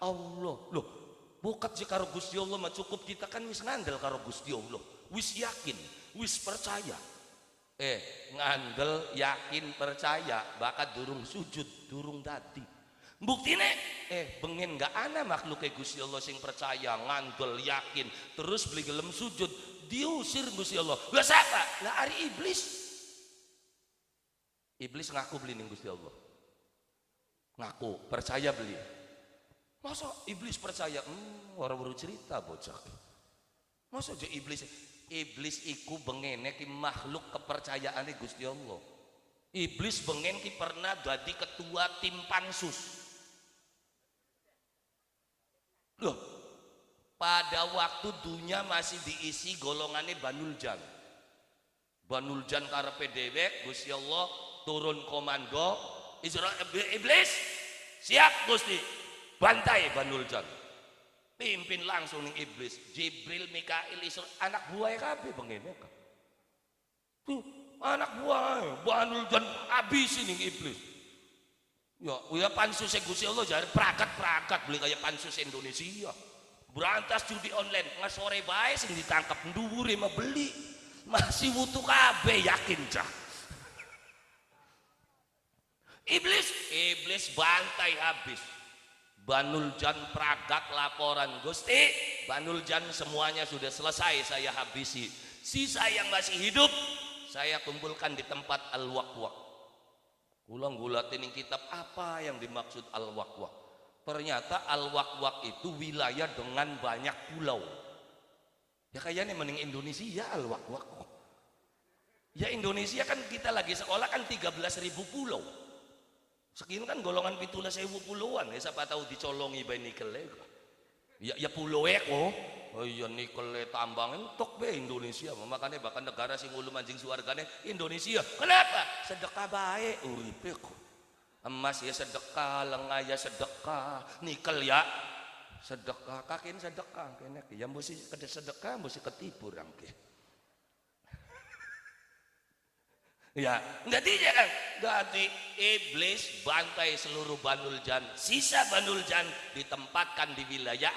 Allah. Loh, bukat sih karo Gusti Allah mah cukup kita kan wis ngandel karo Gusti Allah. Wis yakin, wis percaya. Ngandel yakin percaya bakat durung sujud durung dadi buktine bengen gak ana makhluk kayak Gusti Allah sing percaya ngandel yakin terus beli gelem sujud diusir Gusti Allah. Lah siapa? Lah ari iblis ngaku beli ning Gusti Allah, ngaku percaya beli. Masa iblis percaya? Orang baru cerita bocah. Masa aja Iblis iku bengene ki makhluk kepercayaane Gusti Allah. Iblis bengen ki pernah jadi ketua tim pansus. Loh, pada waktu dunia masih diisi golongannya Banuljan. Banuljan karepe dewek, Gusti Allah turun komando, Iblis siap Gusti, bantai Banuljan. Pimpin langsung nih iblis, Jibril, Mikail, Isra, anak buahnya kabeh bengene kan. Tuh, anak buahnya Banuljan habisi nih iblis. Ya pansus Gusti Allah jadi perakat beli kayak pansus Indonesia. Berantas judi online, ngasore bae sing ditangkap nduwure mah beli. Masih wutu kabeh yakin cah. Iblis bantai habis. Banuljan pragat laporan, Gusti, Banuljan semuanya sudah selesai saya habisi. Sisa yang masih hidup saya kumpulkan di tempat Al-Waqwaq. Ulang gulatin kitab apa yang dimaksud Al-Waqwaq. Ternyata Al-Waqwaq itu wilayah dengan banyak pulau. Ya kayaknya mending Indonesia ya Al-Waqwaq. Ya Indonesia kan kita lagi sekolah kan 13.000 pulau. Sekian kan golongan 17.000 puluhan. Siapa tahu dicolongi by nikel ya pulau kok. Oh iya nikel tambang entok be Indonesia. Makanya bahkan negara sing ulu manjing suargane Indonesia. Kenapa? Sedekah baik uripe kok. Emas ya sedekah, lengah ya sedekah, nikel ya sedekah, kakin sedekah kene ya mesti kede sedekah mesti ketipu rangke. Ya, jadi iblis bantai seluruh Banuljan. Sisa Banuljan ditempatkan di wilayah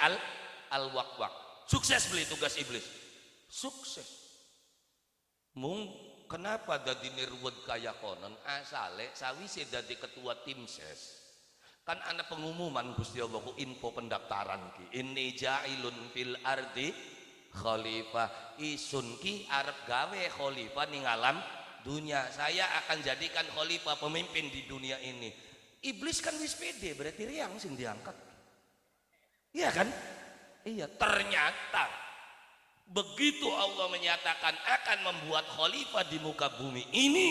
Al-Waqwaq. Sukses beli tugas iblis. Sukses. Kenapa dadi nirwed kaya konon asale sawise dadi ketua tim ses. Kan ana pengumuman Gusti Allah ku info pendaftaran ki. Inni ja'ilun fil ardi khalifah. Isun ki arep gawe khalifah ning alam dunia. Saya akan jadikan khalifah pemimpin di dunia ini. Iblis kan wis pede berarti riang sing diangkat. Iya kan? Iya, ternyata begitu Allah menyatakan akan membuat khalifah di muka bumi ini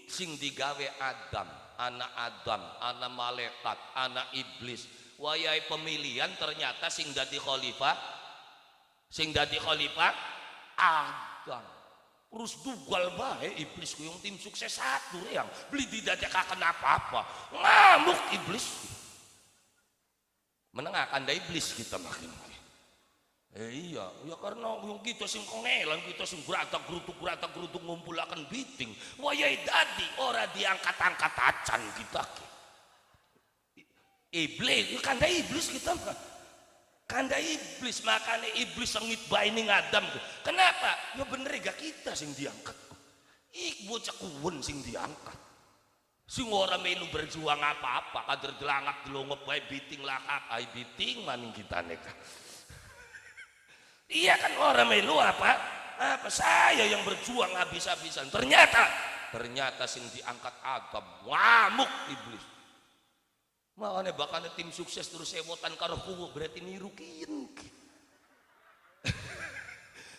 sing digawe Adam, anak malaikat, anak iblis. Wayai pemilihan ternyata sing dadi khalifah Adam. Terus dugal bae iblis ku yang tim sukses satu yang beli tidak akan apa-apa. Ngamuk iblis. Menengahkan da iblis kita makin. Iya, ya karena yang kita sing kongelan, kita sing geratak-gerutuk ngumpulakan biting. Wayai dadi ora diangkat-angkat acan kita. Iblis, kanda iblis kita mah. Kanda iblis, makanya iblis sengit bae ning Adam. Kenapa? Ya bener gak kita sing diangkat. Ik bocah kuwen sing diangkat. Sing ora melu berjuang apa-apa, kader delangak delongop bae biting lakak, ai biting maning kita neka. Iya kan orang melu apa saya yang berjuang habis-habisan. Ternyata sing diangkat Adam, ngamuk iblis. Makanya bakal tim sukses terus sewotan karo kuwu berarti niru kieu.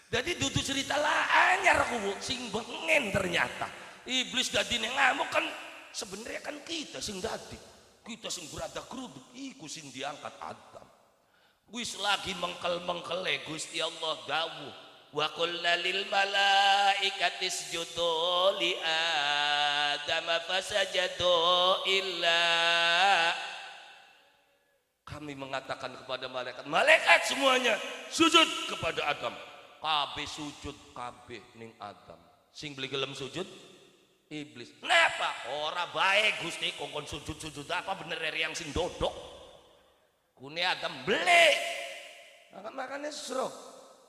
Jadi dudu cerita lah anyar kuwu sing bengen ternyata. Iblis dadine ngamuk kan sebenarnya kan kita sing dadi. Kita sing geradak-geruduk iku sing diangkat Adam. Wis lagi mengkel-mengkele Gusti Allah dawuh wa qulna lil malaikati isjudu li Adam fasajadu illa kami mengatakan kepada malaikat semuanya sujud kepada Adam. Kabeh sujud kabeh ning Adam. Sing beli gelem sujud iblis. Kenapa? Ora bae Gusti kongkon sujud-sujud apa bener yang sing dodok. Kune Adam beli makanya serok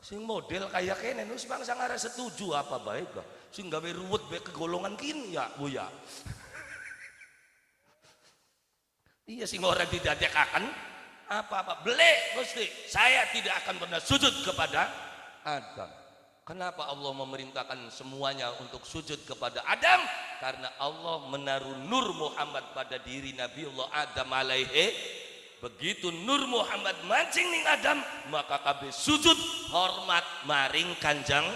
sing model kayak kene wis bangsa ngara setuju apa baik gak sing gawe ruwet bae kegolongan kini ya Bu ya. Iya sing orang tidak akan apa-apa beli Gusti saya tidak akan pernah sujud kepada Adam. Kenapa Allah memerintahkan semuanya untuk sujud kepada Adam? Karena Allah menaruh nur Muhammad pada diri Nabiullah Adam alaihi. Begitu Nur Muhammad mancing ning Adam maka kabeh sujud hormat maring Kanjeng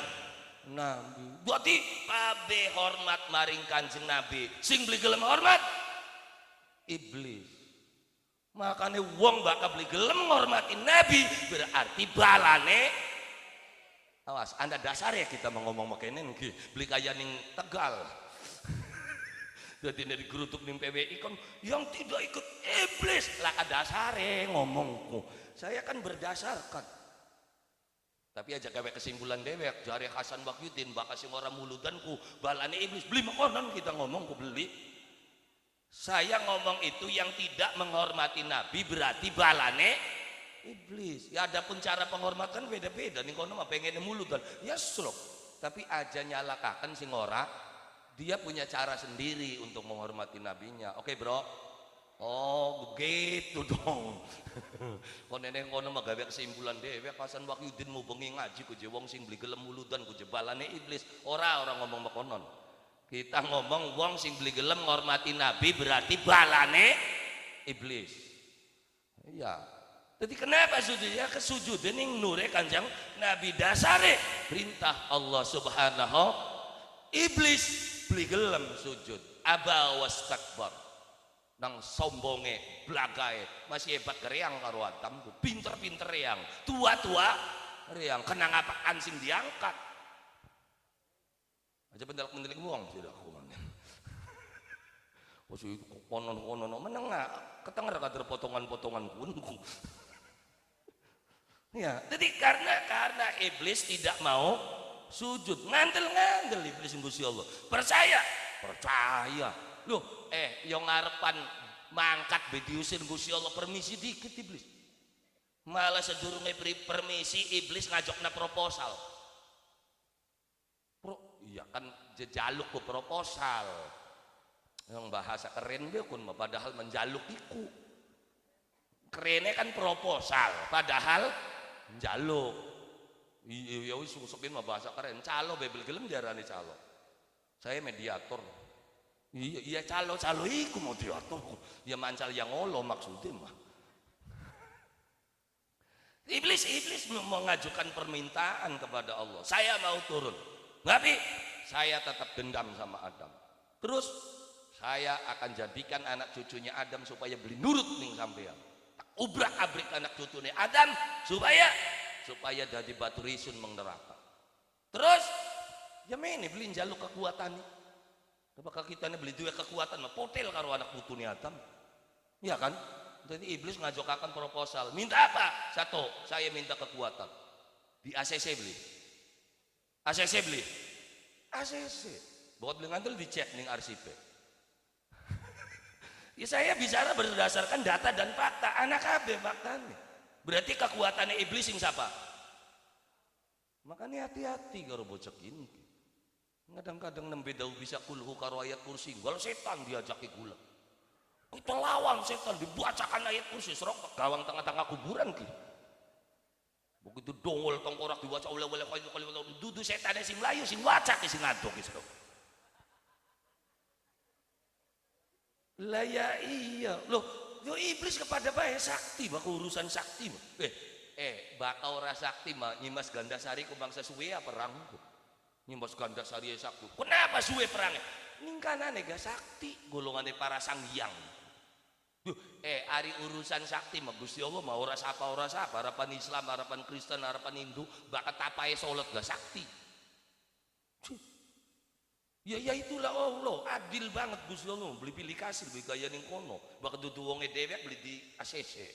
Nabi. Berarti kabeh hormat maring Kanjeng Nabi. Sing beli gelem hormat iblis. Makanya wong bakal beli gelem ngormati Nabi berarti balane awas Anda dasar ya kita mau ngomong makene nggih beli kaya ning Tegal. Jadi dari gerutuk ning PWI kan yang tidak ikut iblis lah dasare ngomongku saya kan berdasarkan tapi aja gawe kesimpulan dewek jari Hasan Wahyudin bakal sing ora muludanku balane iblis beli makonon kita ngomongku beli saya ngomong itu yang tidak menghormati Nabi berarti balane iblis ya adapun cara penghormatan beda-beda ning kono mah pengen muludan ya srok tapi aja nyalakaken sing ora dia punya cara sendiri untuk menghormati nabinya. Oke bro. Oh begitu dong. Kon neneng kono mah gawe kesimpulan dhewe Hasan Wahyudin mau bengi ngaji ku je wong sing beli gelem muludan ku je balane iblis. Ora ngomong makonon. Kita ngomong wong sing beli gelem ngormati nabi berarti balane iblis. Iya. Jadi kenapa sujudnya kesujud ning nure Kanjeng Nabi dasare perintah Allah Subhanahu iblis beli gelem sujud aba wastakbar nang sombonge blagae masih hebat kereang karo Adam pinter-pinter reang tua-tua reang kenang apaan sing diangkat aja bendelak-bendelik wong sudah aku mangen wis konon-konon menengah ketenger kader potongan-potongan kunku ya jadi karena iblis tidak mau sujud ngandel iblis Gusti Allah percaya loh yang ngarepan mangkat diusir Gusti Allah permisi dikit iblis malah sedurunge permisi iblis ngajokna proposal iya kan jejaluk ke proposal yang bahasa keren dia kun padahal menjaluk iku kerennya kan proposal padahal menjaluk iya wis susupin mah bahasa keren calo bebel gelem diarani calo saya mediator iya calo iku mau mediator ya mancal yang ngolo maksudnya mah iblis mengajukan permintaan kepada Allah saya mau turun tapi saya tetap dendam sama Adam terus saya akan jadikan anak cucunya Adam supaya beli nurut ning sampean ubrak-abrik anak cucunya Adam supaya jadi batu risun meng neraka. Terus Ya mene beli jaluk kekuatan nih. Apakah kita nih beli duit kekuatan mah potel karo anak putu niatam. Ya kan? Jadi iblis ngajokakan proposal. Minta apa? Satu, saya minta kekuatan. Di ACC beli. ACC beli. ACC. Buat beli ngantul dicek ning arsipnya. Ya saya bicara berdasarkan data dan fakta. Anak KB faktanya. Berarti kekuatannya iblis yang siapa? Makanya hati-hati karo bocah ini. Kadang-kadang nembe dau bisa kulhu karo ayat kursi. Kalau setan diajak gula. Kita lawan setan dibacakan ayat kursi serok gawang tengah-tengah kuburan ki. Begitu dongol tongkorak dibaca oleh dudu setannya sing melayu sing waca ki sing ngaduk ki serok. Lah ya iya. Loh, yo iblis kepada bae sakti bak urusan sakti. Bakal ora sakti mah nyimas Gandasari ku bangsa suwe apa perang. Nyimas Gandasari sakti. Kenapa suwe perangnya? Ningkanane gak sakti golongane para sanghyang. Ari urusan sakti mah Gusti Allah mah ora sapa harapan Islam, harapan Kristen, harapan Hindu bakat tapae salat gak sakti. Ya itulah Allah, adil banget Gusti Allah beli pilih kasih beli gaya ning kono. Bakat dudu wonge dhewek beli di ACC.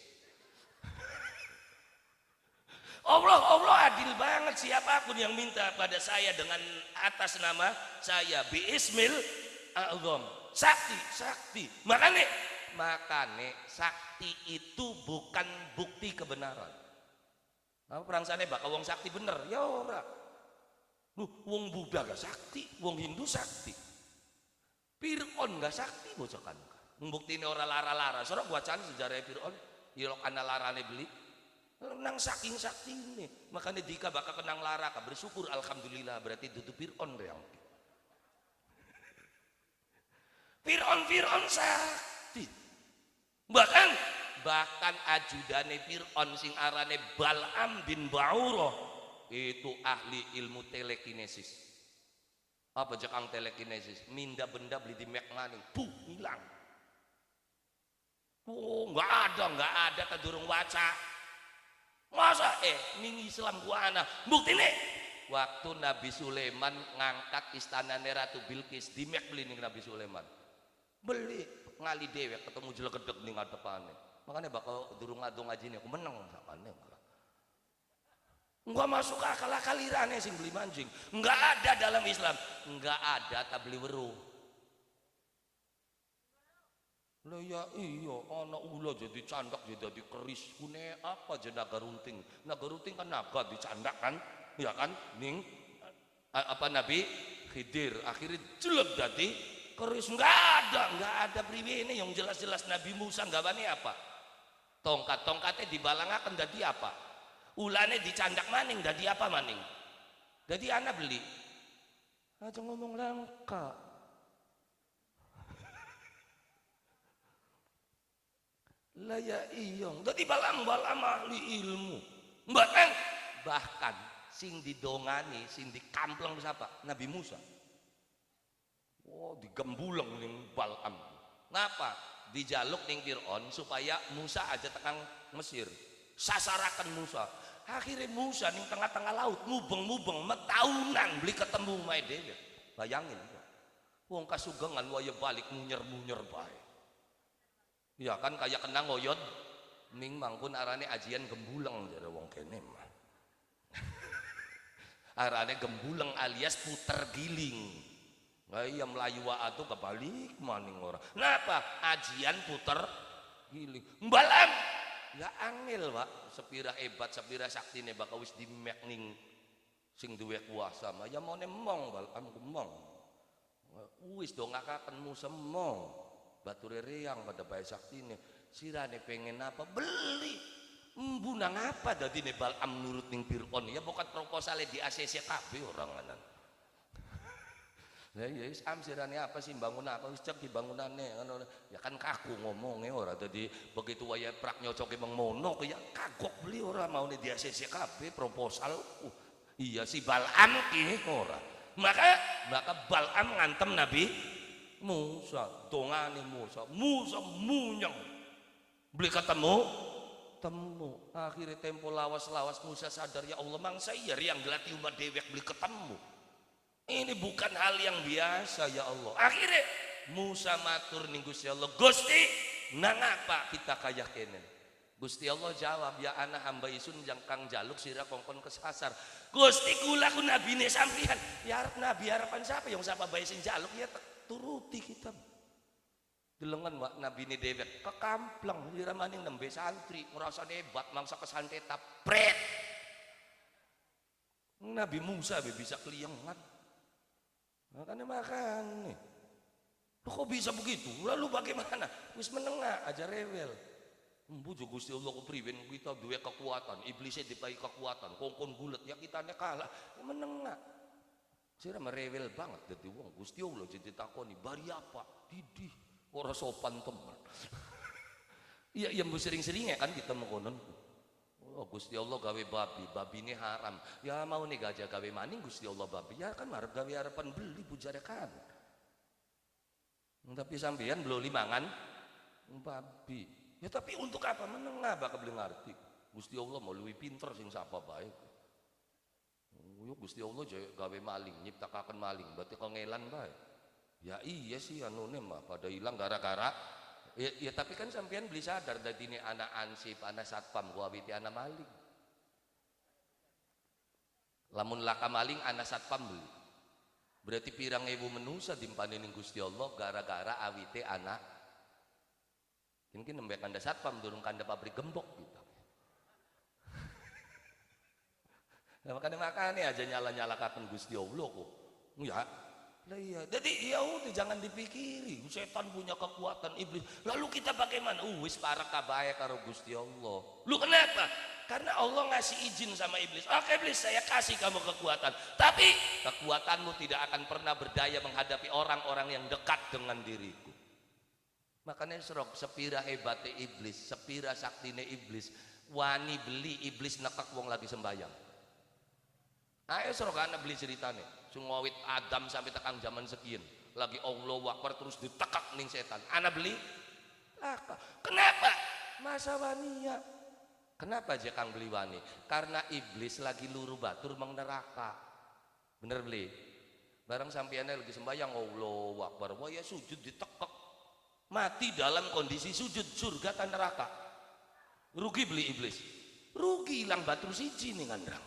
Allah adil banget, siapapun yang minta pada saya dengan atas nama saya biismil a'zam sakti makanya sakti itu bukan bukti kebenaran. Perang sana bakal wong sakti bener ya ora. Wong Buddha gak sakti, wong Hindu sakti, Fir'aun gak sakti bocah kan bukti ini orang lara-lara soalnya bacaan sejarah Fir'aun yilok ana larane beli nang saking sakti ini makanya jika bakal kenang laraka bersyukur alhamdulillah berarti itu Fir'aun yang Fir'aun sakti bahkan ajudane Fir'aun sing arane Bal'am bin Ba'urah itu ahli ilmu telekinesis. Apa jakang telekinesis? Minda benda beli di mek nganing hilang. Nggak ada tadurung waca. Masa ning Islam gua ana bukti nih waktu Nabi Sulaiman ngangkat istana Ratu Bilqis di mek beli ning Nabi Sulaiman beli ngali dewek ketemu jelegedeg ning ngadepane makanya bakal durung ngadu ngaji nih aku menang sakane enggak masuk akal irane sing beli mancing enggak ada dalam Islam enggak ada tak beli weruh. Lah ya iya ana ula jadi candak jadi keris kune apa aja naga runting kan naga dicandak kan ya kan ning apa Nabi Khidir akhirnya jelek dadi keris enggak ada priwene yang jelas-jelas Nabi Musa nggawane apa tongkat-tongkatnya dibalangaken dadi apa ulane dicandak maning dadi apa maning dadi ana beli aja ngomong langka. Lah ya iya dadi balam ahli ilmu bahkan sing didongani sing dikampleng siapa Nabi Musa digembuleng ning Bal'am ngapa dijaluk ning Fir'aun supaya Musa aja tekan Mesir sasarakan Musa akhirnya Musa ning tengah-tengah laut mubeng metahunan beli ketemu mae dhewe bayangin wong kasugengan waya balik munyer bae. Ya kan kayak kena ngoyot ning mangkun arane ajian gembuleng jare wong kene mah. Arane gembuleng alias puter giling. Lah iya melayu wae tuh kebalik maning ora. Napa? Ajian puter giling. Mbalam ya angel, Pak. Sepira hebat, sepira saktine bakal wis dimek ning sing duwe kuasa mah ya mone mong balam gemong. Wis dongakaken semong. Bature reang pada bayi saktine sirane pengen apa beli mbunang apa dadine Bal'am nurut ning Fir'aun ya bukan proposalnya di ACC kabeh orang anan ya wis sirane apa sih bangun apa wis cek di bangunane ya kan kaku ngomongnya ora dadi begitu waya prak nyocoke mengmono ya kagok beli ora mau di ACC kabeh proposal iya si Bal'am ki ora maka Bal'am ngantem Nabi Musa dongane Musa munyeng beli ketemu akhirnya tempo lawas Musa sadar ya Allah mangsa iya yang gelati umat dewek beli ketemu Ini bukan hal yang biasa ya Allah. Akhirnya Musa matur ning Gusti Allah, Gusti nangapa kita kaya kene? Gusti Allah jawab, ya anak hamba isun jangkang jaluk sira kongkon kesasar. Gusti kula ku nabine sampean. Ya arep nabi harapan siapa yang sapa bae sing jaluk ya turuti kita. Delengan wak nabine dewek kekampleng sira maning nembe santri ngrasa hebat mangsa kesantet pret. Nabi Musa bisa keliengan. Makanya makan nih. Kok bisa begitu? Lalu bagaimana? Wis menengah aja rewel. Bujuk Gusti Allah kepriben kita duwe kekuatan, iblisnya dipai kekuatan, kongkon bulet ya kitanya kalah, menengah. Sira merewel banget dadi wong Gusti Allah jadi takoni bari apa? Didih ora sopan teman. Iya iya sering-seringnya kan kita mengkonon. Oh Gusti Allah gawe babi ini haram. Ya mau nih gajah gawe maning Gusti Allah babi. Ya kan harap gawe harapan beli bujare kan. Tapi sampean belum limangan babi. Ya tapi untuk apa menengah bakal beli ngerti. Gusti Allah mau lebih pinter sing sapa baik. Yo Gusti Allah gawe maling, nyiptakaken maling, berarti kongelan bae. Ya iya sih anune mah pada hilang gara-gara ya tapi kan sampean beli sadar dadi ini anak ansip, anak satpam gua awiti anak maling. Lamun laka maling anak satpam beli. Berarti pirang ewu menusa dimpani ning Gusti Allah gara-gara awite anak mungkin nembek kanda satpam durung kanda pabrik gembok gitu. Nah, makanya aja nyala-nyalakaken Gusti Allah kok. Ya. Lah iya. Jadi ya udah jangan dipikiri setan punya kekuatan iblis. Lalu kita bagaimana? Wis parek kabae karo Gusti Allah. Lu kenapa? Karena Allah ngasih izin sama iblis. Oke iblis saya kasih kamu kekuatan. Tapi kekuatanmu tidak akan pernah berdaya menghadapi orang-orang yang dekat dengan diriku. Makanya serok sepira hebatnya iblis, sepira saktine iblis, wani beli iblis nekak wong lagi sembayang. Ayo serok anak beli ceritane, sungawit Adam sampai tekang zaman sekian, lagi Allahu Akbar terus ditekak ning setan. Anak beli, laka. Kenapa? Masa wania. Kenapa aja kang beli wani? Karena iblis lagi luru batur meng neraka. Bener beli? Barang sampeannya lagi sembayang Allahu Akbar, wah ya sujud ditekak. Mati dalam kondisi sujud surga tan neraka. Rugi beli iblis. Rugi hilang batur siji ning ngandang.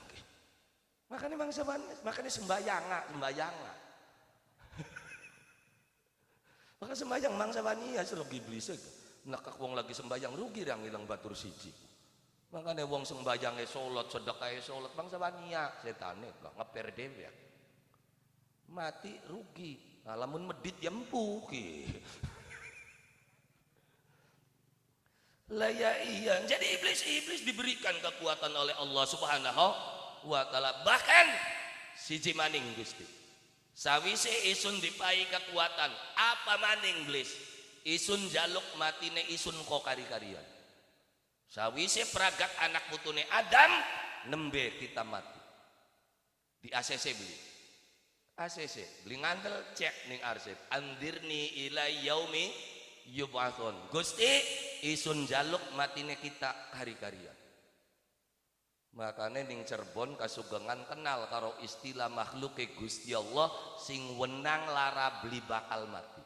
Makanya bangsa makanya sembayanga. Maka sembayang mangsa wania rugi iblis. Nekak wong lagi sembayang rugi yang hilang batur siji. Makanya wong sembayange salat, sedekahe salat bangsa wania setane ngeper dhewe. Mati rugi. Nah, lamun medit ya empuk. Lah ya iya. Jadi iblis diberikan kekuatan oleh Allah Subhanahu wa taala. Bahkan siji maning Gusti. Sawise isun dipai kekuatan, apa maning iblis? Isun jaluk matine isun kok kari-karian. Sawise pragat anak putune Adam nembe kita mati. Di ACC beli. ACC beli ngandel cek ning arsip. Andirni ila yaumi yub'atsun. Gusti isun jaluk matine kita kari-karian. Makanya ning Cirebon kasugengan kenal karo istilah makhluke Gusti Allah sing wenang lara beli bakal mati.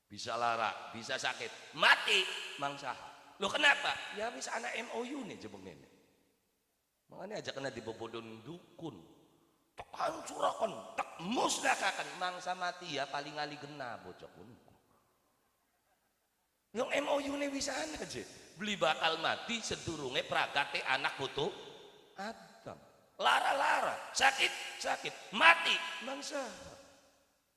Bisa lara, bisa sakit, mati mangsaha. Loh kenapa? Ya wis anak MOU nih jebeng ini. Makanya aja kena dibobodon dukun. Tak hancurakan, tak musnahkan mangsa mati ya paling ali gena bocah kun. Yang MOU nih bisa aja beli bakal mati sedurunge pragate anak putu Adam. Lara sakit mati mangsa.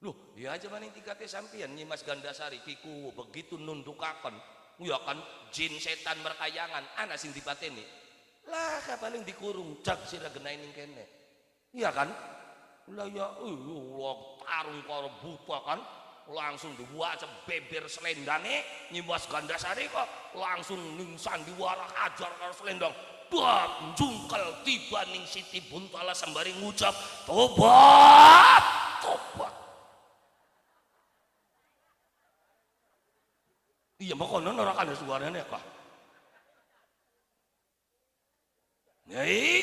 Loh ya aja maning 3T sampian Nyimas Gandasari kiku begitu nundukaken ya kan jin setan merkayangan ana sing dipateni lah paling dikurung jak sira genain ning kene iya kan lah ya tarung karo buta kan langsung diwaca beber selendange Nyimas Gandasari kok langsung ning sandiwara ajar karo selendang bak jungkel tiba ning Siti Buntala sembari ngucap tobat iya makonon ora kana suarane kok nyai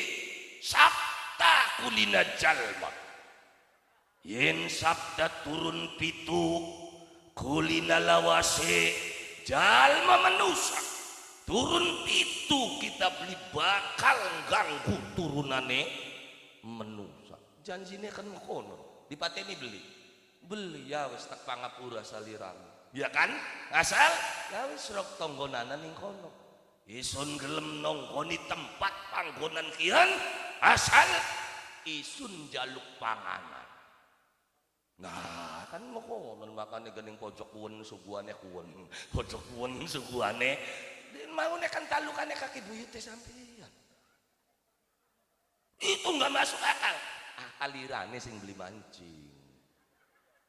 sabta kulina jalma yen sabda turun pitu kulina lawase jalma manusia turun pitu kita beli bakal ganggu turunane manusia janjine kan mengkono dipateni beli ya wis tak pangapura salirang ya kan asal ya wis rok tonggonanan ning kono isun gelem nongkoni tempat panggonan kian asal isun jaluk panganan. Nah, kan mau konon makanya gening pojok kuwen suguhane kuwen. Pojok kuwen suguhane maune kan talukane kaki buyute sampeyan. Itu nggak masuk akal. Alirane sing beli mancing.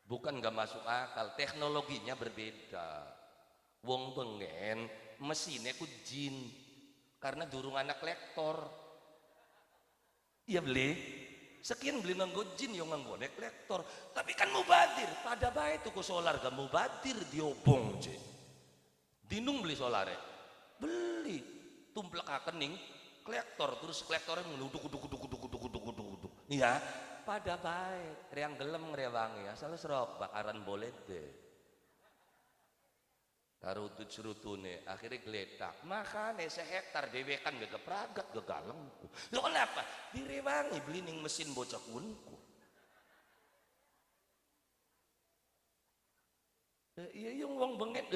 Bukan nggak masuk akal, teknologinya berbeda. Wong bengen mesinnya ku jin karena durung anak lektor. Iya beli. Sekian beli nganggo jin yang nganggo kolektor tapi kan mubadir pada baik tuku solar gak mubadir diobong cek dinung beli solare beli tumplek akening kolektor terus kolektornya menuduk iya pada baik reang gelem ngerewangi asal serok bakaran boleh deh tarutut serutune akhirnya geletak makanya sehektar dewekan gak kepragat gak galengku lo kenapa direwangi beli ning mesin bocah kunku iya yang wong bengen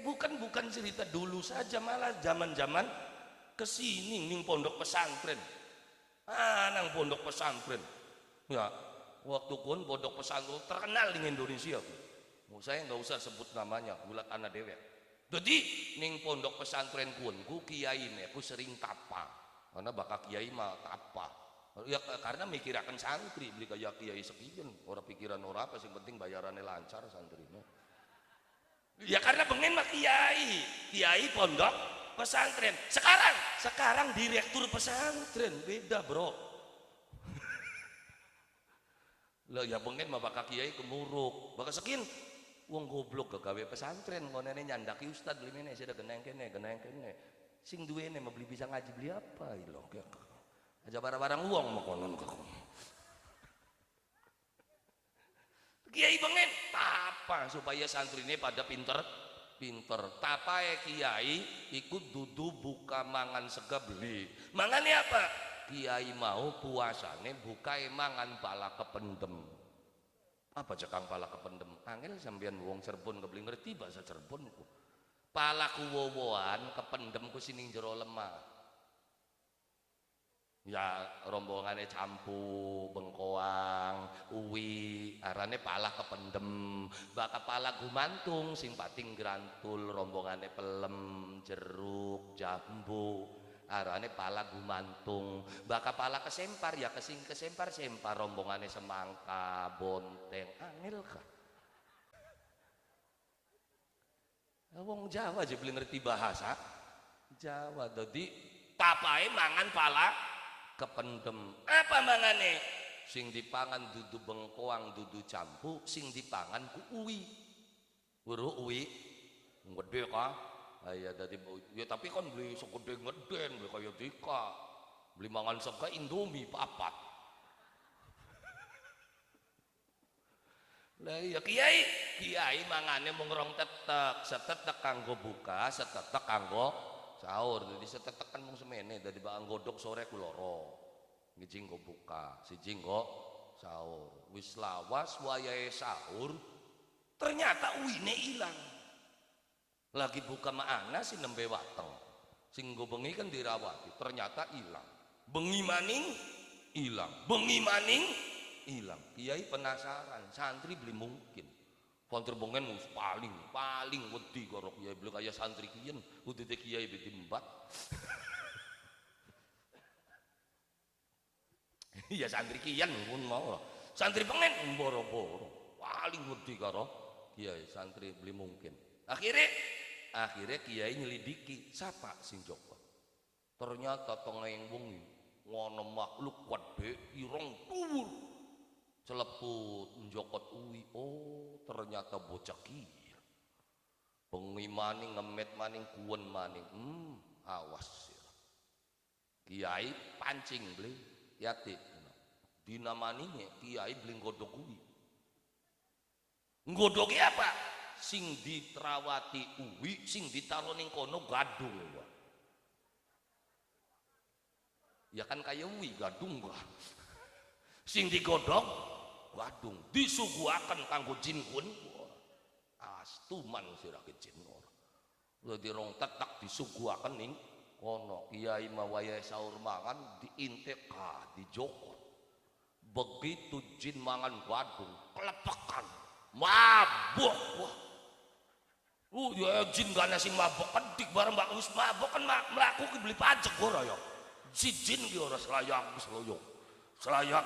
bukan cerita dulu saja malah zaman kesini ning pondok pesantren nang pondok pesantren ya waktu pun pondok pesantren terkenal di Indonesia saya nggak usah sebut namanya bulat anak dewek jadi ning pondok pesantren kunku kiai ku sering tapa karena bakal kiai mah tapa ya karena mikirakan santri beli kayak kiai sekian orang pikiran orang apa sih penting bayarannya lancar santrinya ya karena pengen mah kiai pondok pesantren sekarang direktur pesantren beda bro lah ya pengen mah bakal kiai kemuruk bakal sekian wong goblok gawe pesantren ngonene nyandaki ustad beli mene sudah geneng kene sing duwene mau beli bisa ngaji beli apa lho aja barang-barang uang mau konon kiai pengen apa supaya santri ini pada pinter tapae kiai ikut dudu buka mangan sega beli mangannya apa kiai mau puasane buka mangan pala kependem apa cekang pala kependem angel sampean wong Cirebon kebeli ngerti bahasa Cirebonku pala kuwowoan kependem ku sining jero lemah ya rombongannya campu bengkoang uwi arane pala kependem baka pala gumantung sing pating grantul rombongannya pelem jeruk jambu arane pala gumantung baka pala kesempar ya kesempar rombongannya semangka bonteng angel kah wong Jawa aja beli ngerti bahasa Jawa jadi tapai mangan pala kependem apa mangane sing dipangan dudu bengkoang dudu campu sing dipangan ku uwi weruh uwi gede kah ya tadi ya tapi kan beli segede ngeden beli kayak dika beli mangan sega Indomie papat lah ya kiai mangane mung rong tetek setetek kanggo buka setetek kanggo sahur jadi setetek kan mung semene dadi bakal godhog sore ku loro ngiji nggo buka siji nggo sahur wis lawas wayahe sahur ternyata uine ilang lagi buka maana si nembe wateng sing nggo bengi kan dirawati ternyata hilang bengi maning hilang kiai penasaran santri beli mungkin kontur bengen paling wedi karo kiai beli kaya santri kiyen udite kiai bitimbat iya santri kiyen pun mau santri pengen boro-boro paling wedi karo kiai santri beli mungkin akhirnya kiai nyelidiki siapa sing Joko ternyata tengeng wengi ngono makhluk gede ireng dhuwur celeput njokot uwi oh ternyata bocah kiai bengi maning ngemet maning kuwen maning awas kiai pancing beli yati dinamaninya kiai beli godok kuwi. Nggodhoke apa? Sing ditrawati uwi, sing ditaruh ning kono gadung. Ya kan kaya uwi gadung gak. Sing digodhog gadung disuguhaken kanggo jin kun. Astuman sirake jin ora. Dadi rong tetak disuguhaken ning kono. Kiai mawayahe sahur mangan diintip dijokot. Begitu jin mangan gadung kelepekan mabuk. Wah. Ya jin gana sing mabuk kedik bareng mbak wis mabuk kan mlaku ki beli pajak ora ya. Si jin ki ora selayang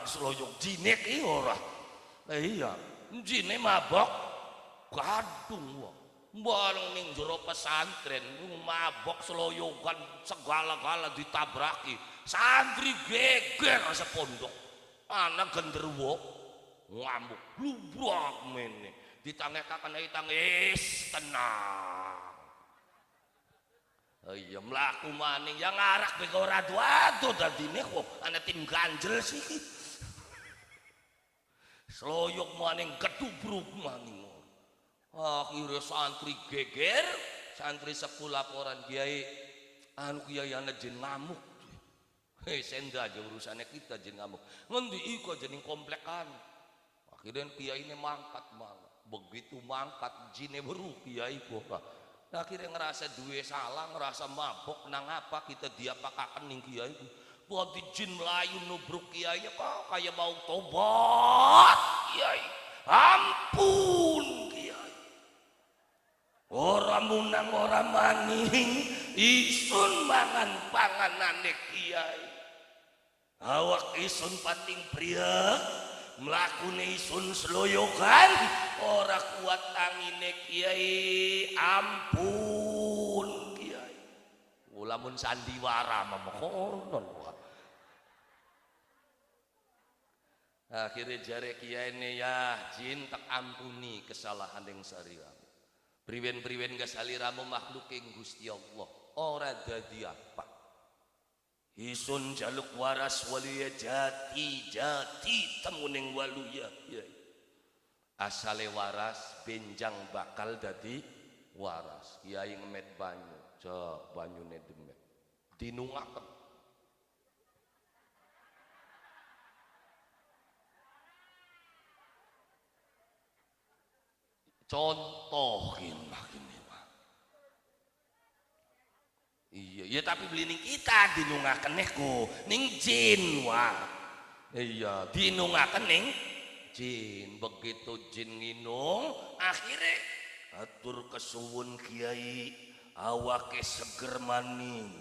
seloyong jine ki ora. Lah iya, jine mabuk gadung wah. Bareng ning jero pesantren mabuk seloyongan segala-gala ditabraki. Santri geger sepondok. Anak genderuwo ngamuk blubrak mene ditangekaken tangis tenang. Oh iya mlaku maning yang ngarak bek ora adu dadine kok ana tim ganjel sih. Sloyok maning ketubruk maning. Akhirnya santri geger, santri sepuh laporan kiai anu kiai ana jin ngamuk. Senda aja urusannya kita jin ngamuk. Ngendi iku jeneng komplekan. Akhirnya kiai ini mangkat malah. Begitu mangkat jinnya beru kiai kok. Akhirnya ngerasa duwe salah, ngerasa mabok nang apa kita diapakaken ning kiai ku. Buat jin melayu nubruk kiai kok kayak mau tobat kiai. Ampun kiai. Ora munang ora maning isun mangan panganane kiai. Awak isun pating priak mlakune isun sloyokan ora kuat angine kiai. Ampun kiai. Lamun sandiwara memohonon. Akhirnya jare kiai ini ya jin tak ampuni kesalahan yang sariramu. Priwen-priwen gak saliramu makhluk yang Gusti Allah. Ora dadi apa. Isun jaluk waras waluya jati temuning waluya. Asale waras benjang bakal dadi waras. Kiai ngemet banyu, banyune demet. Dinungaken. Contohin makin. Iya, ya tapi beli ning kita dinungaken ku ning jin wah. Iya, dinungaken ning jin. Begitu jin nginung, akhirnya atur kesuwun kiai awake seger maning.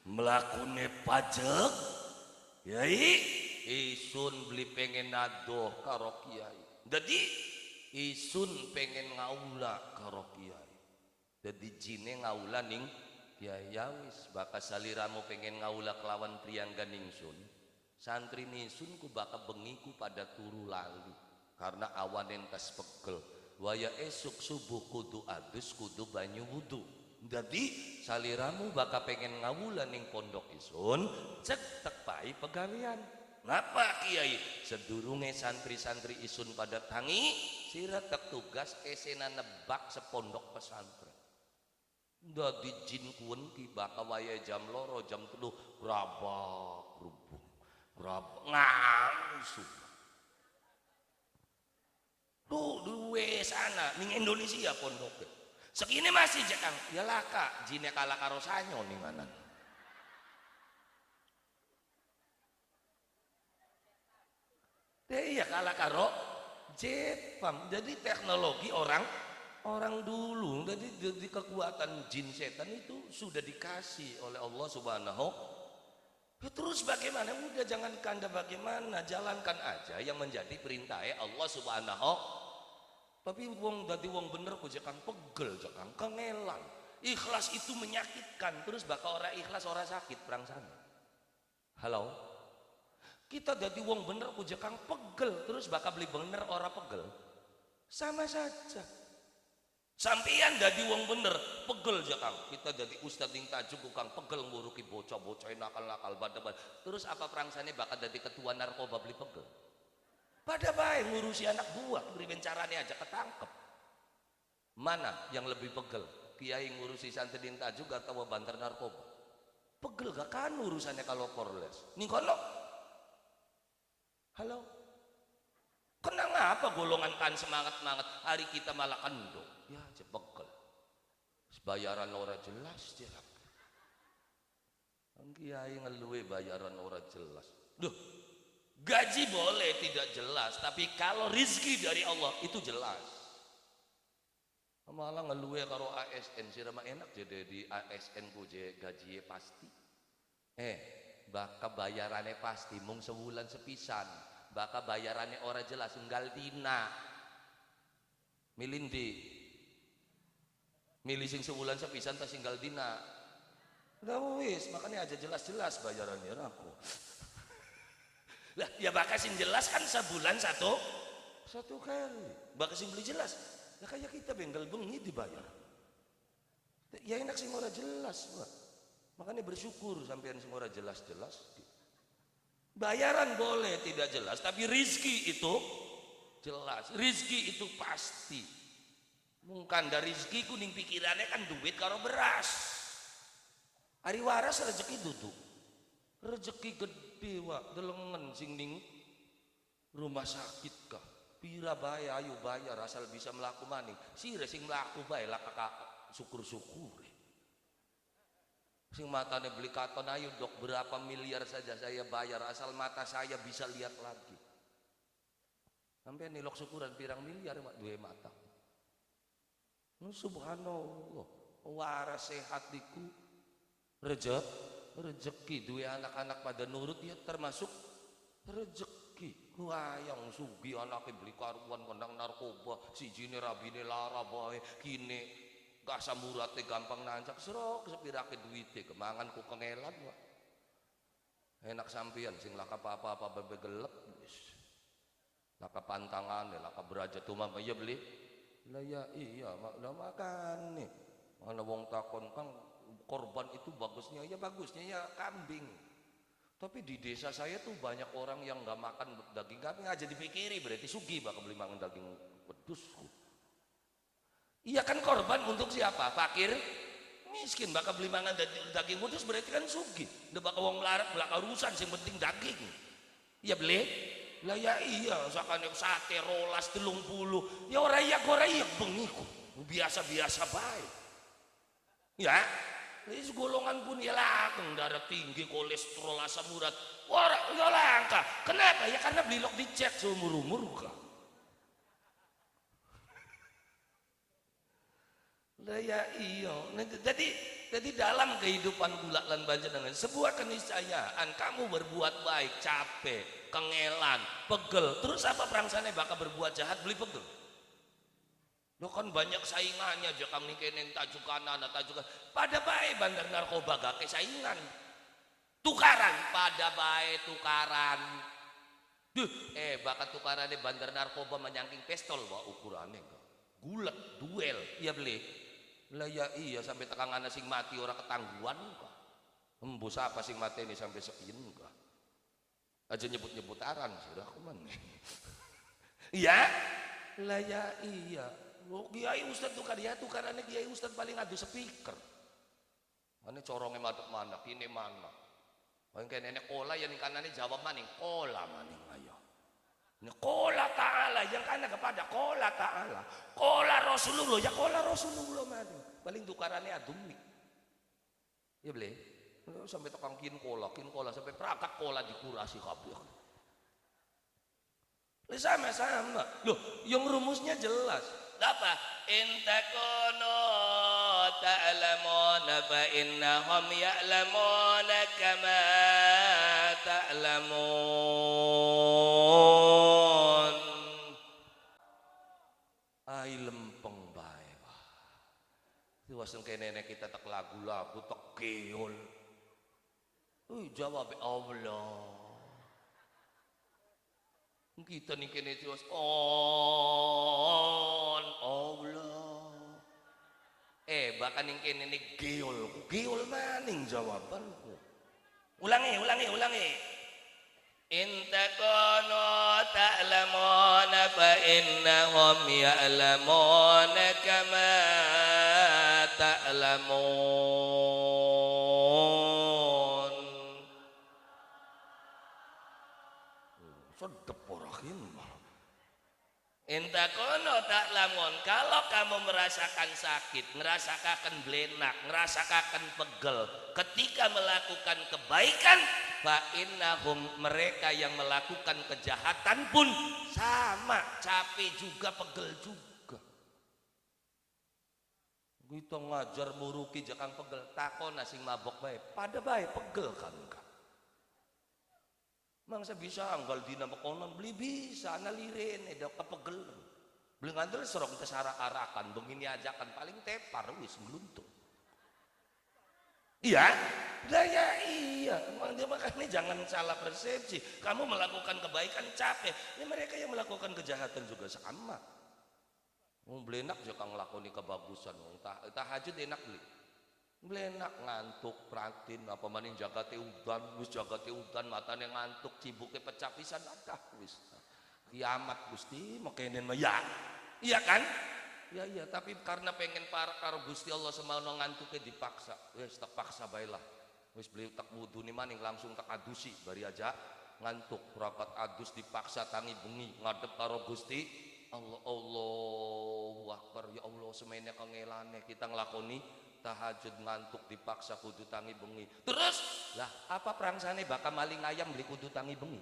Mlakune pajak. Kiai isun beli pengen nadoh karo kiai. Jadi isun pengen ngaula karo kiai. Jadi jine ngaula ning kiai ya wis bakal saliramu pengen ngaula kelawan priyanggan ningsun. Santri ningsun ku bakal bengiku pada turu lali karena awan entas pegel. Waya esuk subuh kudu adus kudu banyu wudu. Jadi saliramu bakal pengen ngaula ning pondok isun cek tepai pegawean. Ngapa kiai sedurunge santri-santri isun pada tangi sira tek tugas esena nebak sepondok pesantren. Dadi jin kuwen ki bakal wayahe jam loro jam 3 grabak rubung grabak ngangsu. Duwe sana ning Indonesia pondok. Sekini masih jakang ya laka jine kalah karo sanyo ning mana. Iya kalah karo Jepang. Jadi teknologi orang dulu. Jadi kekuatan jin setan itu sudah dikasih oleh Allah Subhanahu. Ya terus bagaimana? Udah jangan kanda bagaimana, jalankan aja yang menjadi perintahnya Allah Subhanahu. Tapi wong dadi wong bener kok jakang pegel, jakang kengelan. Ikhlas itu menyakitkan. Terus bakal orang ikhlas orang sakit perang sana. Halo. Kita dadi wong bener ku jakang pegel terus bakal beli bener ora pegel. Sama saja. Sampeyan dadi wong bener, pegel aja Kang. Kita dadi ustad ning tajuk Kang pegel nguruki bocah-bocah nakal-nakal bandel. Terus apa prangsane bakal dadi ketua narkoba beli pegel? Pada bae ngurusi anak buah, priben carane aja ketangkep. Mana yang lebih pegel? Kiai ngurusi santri ning tajuk atau banter narkoba? Pegel gak kan urusannya kalau korles. Ning kono. Halo. Kenang apa golongan kan semangat-semangat hari kita malah kendo. Ya aja pegel. Bayaran ora jelas jerak. Ang kiai ngeluwe bayaran ora jelas. Duh. Gaji boleh tidak jelas, tapi kalau rizki dari Allah itu jelas. Malah ngeluwe karo ASN sirama enak jadi di ASN ku je gaji pasti. Baka bayarannya pasti mung sebulan sepisan. Baka bayarannya ora jelas enggal dina. Milindi. Milih sing sebulan sepisan tas tinggal dina. Udah wis, makanya aja jelas-jelas bayarannya aku. Lah, ya baka sing jelas kan sebulan satu kali. Baka sing beli jelas. Ya kayak kita bengkel bengi dibayar. Ya enak sing ora jelas, Pak. Makanya bersyukur sampean sing ora jelas-jelas. Bayaran boleh tidak jelas, tapi rizki itu jelas. Rizki itu pasti. Mungkin dari rizki kuning pikirannya kan duit karo beras. Hari waras rezeki duduk. Rezeki gede wak delengen sing ning rumah sakit kah. Pira bae ayo bayar asal bisa melaku maning. Sire sing melaku bae lah kakak syukur-syukur. Sing matane beli katon ayo dok berapa miliar saja saya bayar asal mata saya bisa lihat lagi. Sampai nilok syukuran pirang miliar mak dua mata. Subhanallah, waras sehat diku rezeki dua anak-anak pada nurut ya termasuk rezeki. Wayang sugi anaknya beli karuan kondang narkoba si jine rabine lara bae kini gak samurate gampang nancak serok sepirake duite kemangan ku kengelan wak. Enak sampean sing laka apa-apa bebe gelep wis. Laka pantangan laka beraja tumam ya beli. Lah ya iya lah makan nih. Mana wong takon Kang korban itu bagusnya ya kambing. Tapi di desa saya tuh banyak orang yang nggak makan daging kambing aja dipikiri berarti sugi bakal beli makan daging wedus. Iya kan korban untuk siapa? Fakir, miskin bakal beli mangan daging wedus berarti kan sugi. Udah bakal wong melarat belakang urusan yang penting daging. Iya beli? Lah ya iya sakane sate rolas 30. Ya ora iya bengiku. Biasa-biasa bae. Ya. Ini golongan pun ya langkang darah tinggi kolesterol asam urat. Orang ya langka. Kenapa? Ya karena belok dicek seumur-umur kah. Lah ya iya. Jadi dalam kehidupan gula lan panjenengan sebuah keniscayaan kamu berbuat baik capek, kengelan, pegel. Terus apa prangsane bakal berbuat jahat beli pegel. Lo kan banyak saingannya aja kamu kenen tajukan anak tajukan pada baik bandar narkoba gak saingan tukaran pada baik tukaran bakat tukarannya bandar narkoba menyangking pistol wah ukurannya gak gulat duel iya beli lah ya iya sampai tekang anak sing mati orang ketangguhan enggak embus apa sing mati ini sampai sekian enggak aja nyebut-nyebut aran sudah aku mana iya lah ya iya Kiai Ustad tuh dia tukarannya Kiai Ustad paling adu speaker. Mana corongnya madep mana, kini mana. Paling kayak nenek kola yang kanannya jawab maning kola maning ayo. Ini kola ta'ala yang kanan kepada kola ta'ala. Kola Rasulullah ya kola Rasulullah maning. Paling tukarannya adu mik. Ya boleh. Sampai tukang kin kola sampai perangkat kola dikurasi kabeh. Sama-sama. Loh, yang rumusnya jelas. Apa? Intakono ta'lamuna fa innahum ya'lamuna kama ta'lamun. Ai lempeng bae. Itu waseng kene nenek kita tak lagu-lagu tak keol. Jawab Allah. Kita nih kene terus on Allah bahkan yang kene ini geol maning jawabanku. Ulangi. In takunu ta'lamuna fa innahum ya'lamuna kama ta'lamun. Sedep orahin. Intakono tak lamun, kalau kamu merasakan sakit, ngerasakan belenak, ngerasakan pegel ketika melakukan kebaikan, fa innahum, mereka yang melakukan kejahatan pun sama, capek juga, pegel juga. Kita ngajar muruki jakang pegel, takona sing mabok bae, pada bae pegel kan. Mangsa bisa anggal dina mekonon beli bisa nalirin eda kepegel. Beli ngandel serong tesarak-arakan begini ajakan paling tepar wis meluntuk. Iya? Iya. Makanya jangan salah persepsi. Kamu melakukan kebaikan capek. Ini mereka yang melakukan kejahatan juga sama. Beli enak juga ngelakoni kebagusan. Tahajud enak beli. Belenak ngantuk pratin apa maning jagate udan wis jagate udan matane ngantuk cibuke pecah pisan adah wis kiamat Gusti mekenen mah ya iya kan ya iya tapi karena pengen para karo Gusti Allah semono ngantuke dipaksa wis tak paksa baelah wis beli tak wudu ni maning langsung tak adusi bari aja ngantuk rapat adus dipaksa tangi bengi ngadep karo Gusti Allah. Allahu Akbar ya Allah semene kangelane kita nglakoni tahajud ngantuk dipaksa kudu tangi bengi terus lah apa prangsane bakal maling ayam beli kudu tangi bengi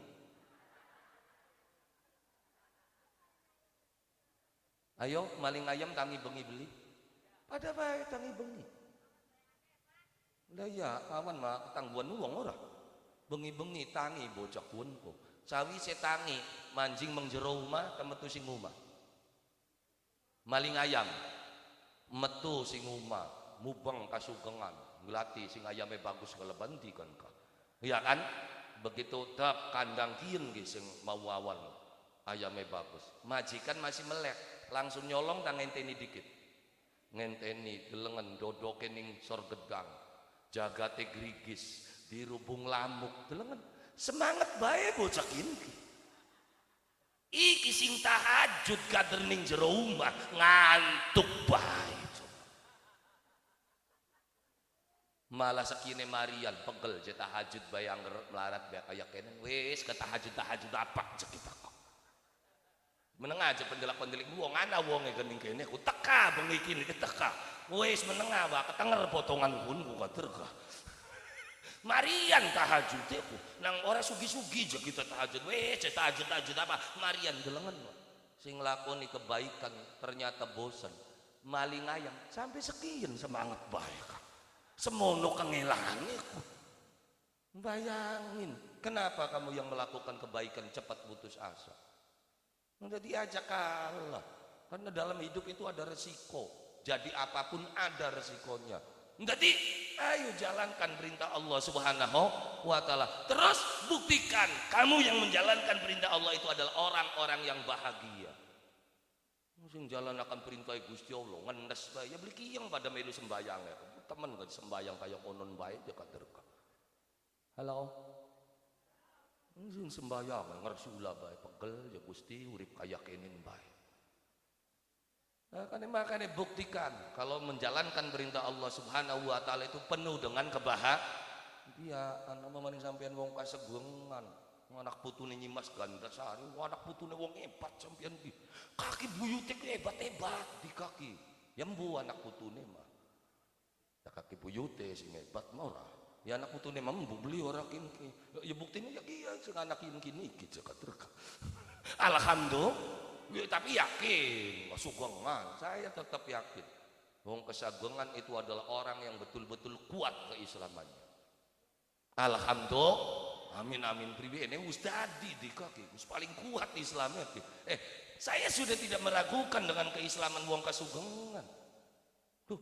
ayo maling ayam tangi bengi beli pada baik tangi bengi lah ya awan mah ketangguhan wong ora bengi-bengi tangi bocah kunku sawi setangi manjing mengjero omah kemetu sing omah maling ayam metu sing omah mubeng kasugengan ngelati sing ayame bagus kelebanti kan iya kan begitu tak kandang kien sing mau awan ayame bagus majikan masih melek langsung nyolong tak ngenteni dikit ngenteni delengen dodoke ning sor gedang jagate grigis dirubung lamuk delengen semangat bae bocah iki sing tahajud kader ning jero omah ngantuk bae malah sekine Marian pegel je tahajud bayang melarat bae kaya kene wis ke tahajud apa cek kita kok meneng aja pendelak-pendelik wong ana wonge gening kene ku teka bengi iki teka wis meneng wae ketenger potongan hunku katerga Marian tahajud ku nang ora sugi-sugi je kita tahajud wis tahajud apa Marian delengen sing lakoni kebaikan ternyata bosan maling ayam sampai sekian semangat bae semono kengelangane ku bayangin kenapa kamu yang melakukan kebaikan cepat putus asa udah diajak kalah karena dalam hidup itu ada resiko jadi apapun ada resikonya jadi ayo jalankan perintah Allah Subhanahu wa ta'ala terus buktikan kamu yang menjalankan perintah Allah itu adalah orang-orang yang bahagia sing jalankan perintah Gusti Allah ngendes bae ya beli kiyeng pada melu sembayang ya temen kan sembayang kayak konon bae ya kaderka halo sing sembayang ngersula bae pegel ya Gusti urip kaya kene bae nah, makanya buktikan kalau menjalankan perintah Allah Subhanahu wa ta'ala itu penuh dengan kebahagiaan ana maning sampean wong kasegengan anak putune nyimas Gandasari anak putune wong hebat sampean ki kaki buyute hebat-hebat di kaki ya mbu anak putune mah ya kaki buyute sing hebat mah ora ya anak putune mah mbu beli ora kini ya buktine ya iya sing anak kini iki jaga terka alhamdulillah ya, tapi yakin sugengan saya tetap yakin wong kesagengan itu adalah orang yang betul-betul kuat keislamannya alhamdulillah amin amin pribadi ini ustadi di kaki paling kuat Islamnya saya sudah tidak meragukan dengan keislaman wong kasugengan tuh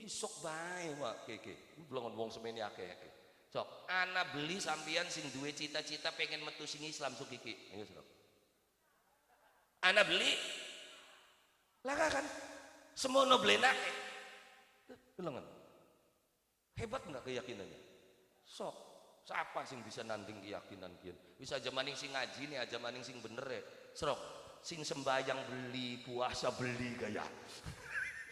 isok bae wak keke belum wong semene akeh sok ana beli sampean sing duwe cita-cita pengen metu sing Islam sok iki ayo sok ana beli lah kan semono blenak Delengen. Hebat nggak keyakinannya? Sok, siapa sing bisa nanding keyakinan kian? Bisa aja maning sing ngaji nih, aja maning sing bener ya. Serok, sing sembayang beli, puasa beli gaya.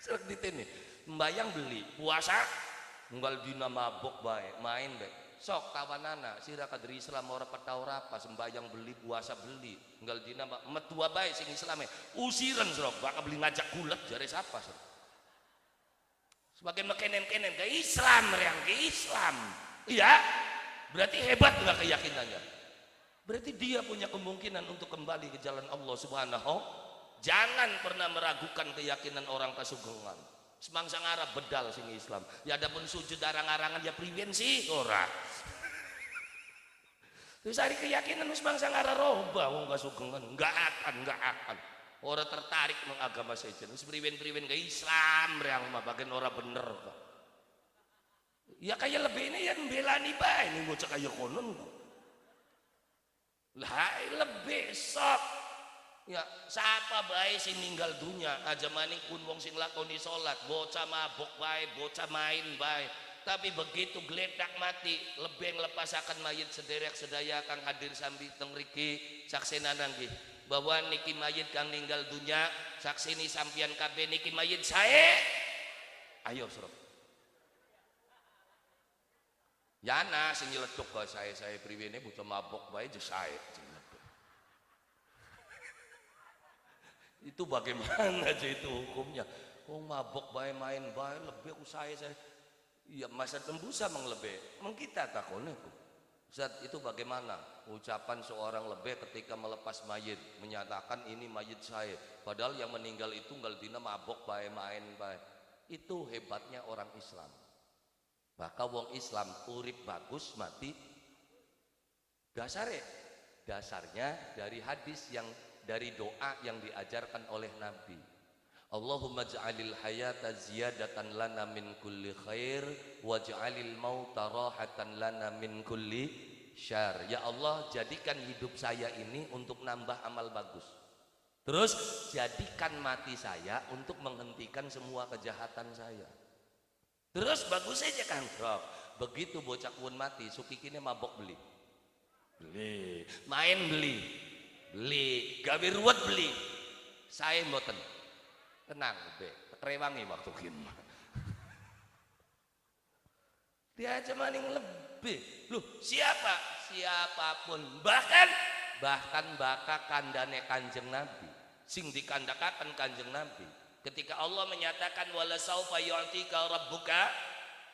Serok ditene, sembayang beli, puasa unggal dina mabok bae, main bae. Sok kawanana sira kadri Islam ora petau apa sembayang beli puasa beli unggal dina metua bae sing Islame usiren serok bakal beli ngajak gulat jare siapa serok. Sebagai mekenen-kenen ke Islam yang ke Islam. Iya, berarti hebat nggak keyakinannya? Berarti dia punya kemungkinan untuk kembali ke jalan Allah Subhanahu. Jangan pernah meragukan keyakinan orang kasugengan. Semangsa ngarap bedal sing Islam. Ya adapun sujud arang-arangan ya priwen sih ora. Terus hari keyakinan semangsa ngarap roba wong kasugengan, enggak akan. Orang tertarik mengagama saja. Wis priwen-priwen ke Islam yang mah bagian orang bener kok. Ya kayak lebih ini yang belani bae ning bocah kaya konon kok. Lah lebih sok. Ya siapa bae sing ninggal dunia aja maning pun wong sing lakoni salat, bocah mabok bae, bocah main bae. Tapi begitu geledak mati, lebih nglepasaken mayit sederek sedaya kang hadir sambil teng mriki saksena nggih. Bahwa niki mayit kang ninggal dunia saksini sampian kabeh niki mayit sae. Ayo serep. Yana sing nyeleduk bae saya priwene bocah mabok bae je sae. Itu bagaimana aja itu hukumnya? Oh mabok bae main bae lebih usai saya. Ya masa tembusa menglebih. Emang kita takone kok. Ustaz itu bagaimana ucapan seorang lebih ketika melepas mayit menyatakan ini mayit saya padahal yang meninggal itu nggak dina mabok bae main bae. Itu hebatnya orang Islam. Maka wong Islam urip bagus mati dasarnya dari hadis yang dari doa yang diajarkan oleh Nabi. Allahumma ja'alil hayata ziyadatan lana min kulli khair waj'alil mauta rahatan lana min kulli syar. Ya Allah, jadikan hidup saya ini untuk nambah amal bagus. Terus jadikan mati saya untuk menghentikan semua kejahatan saya. Terus bagus saja kan, Bro. Begitu bocah kuun mati, sukikine mabok beli. Main beli, gawe ruwet beli. Saya mboten. Tenang, be, trewangi waktu gimana. Dia aja maning lebih. Loh, siapapun, bahkan baka kandane Kanjeng Nabi. Sing dikandakaken Kanjeng Nabi. Ketika Allah menyatakan wala saufa yu'tika rabbuka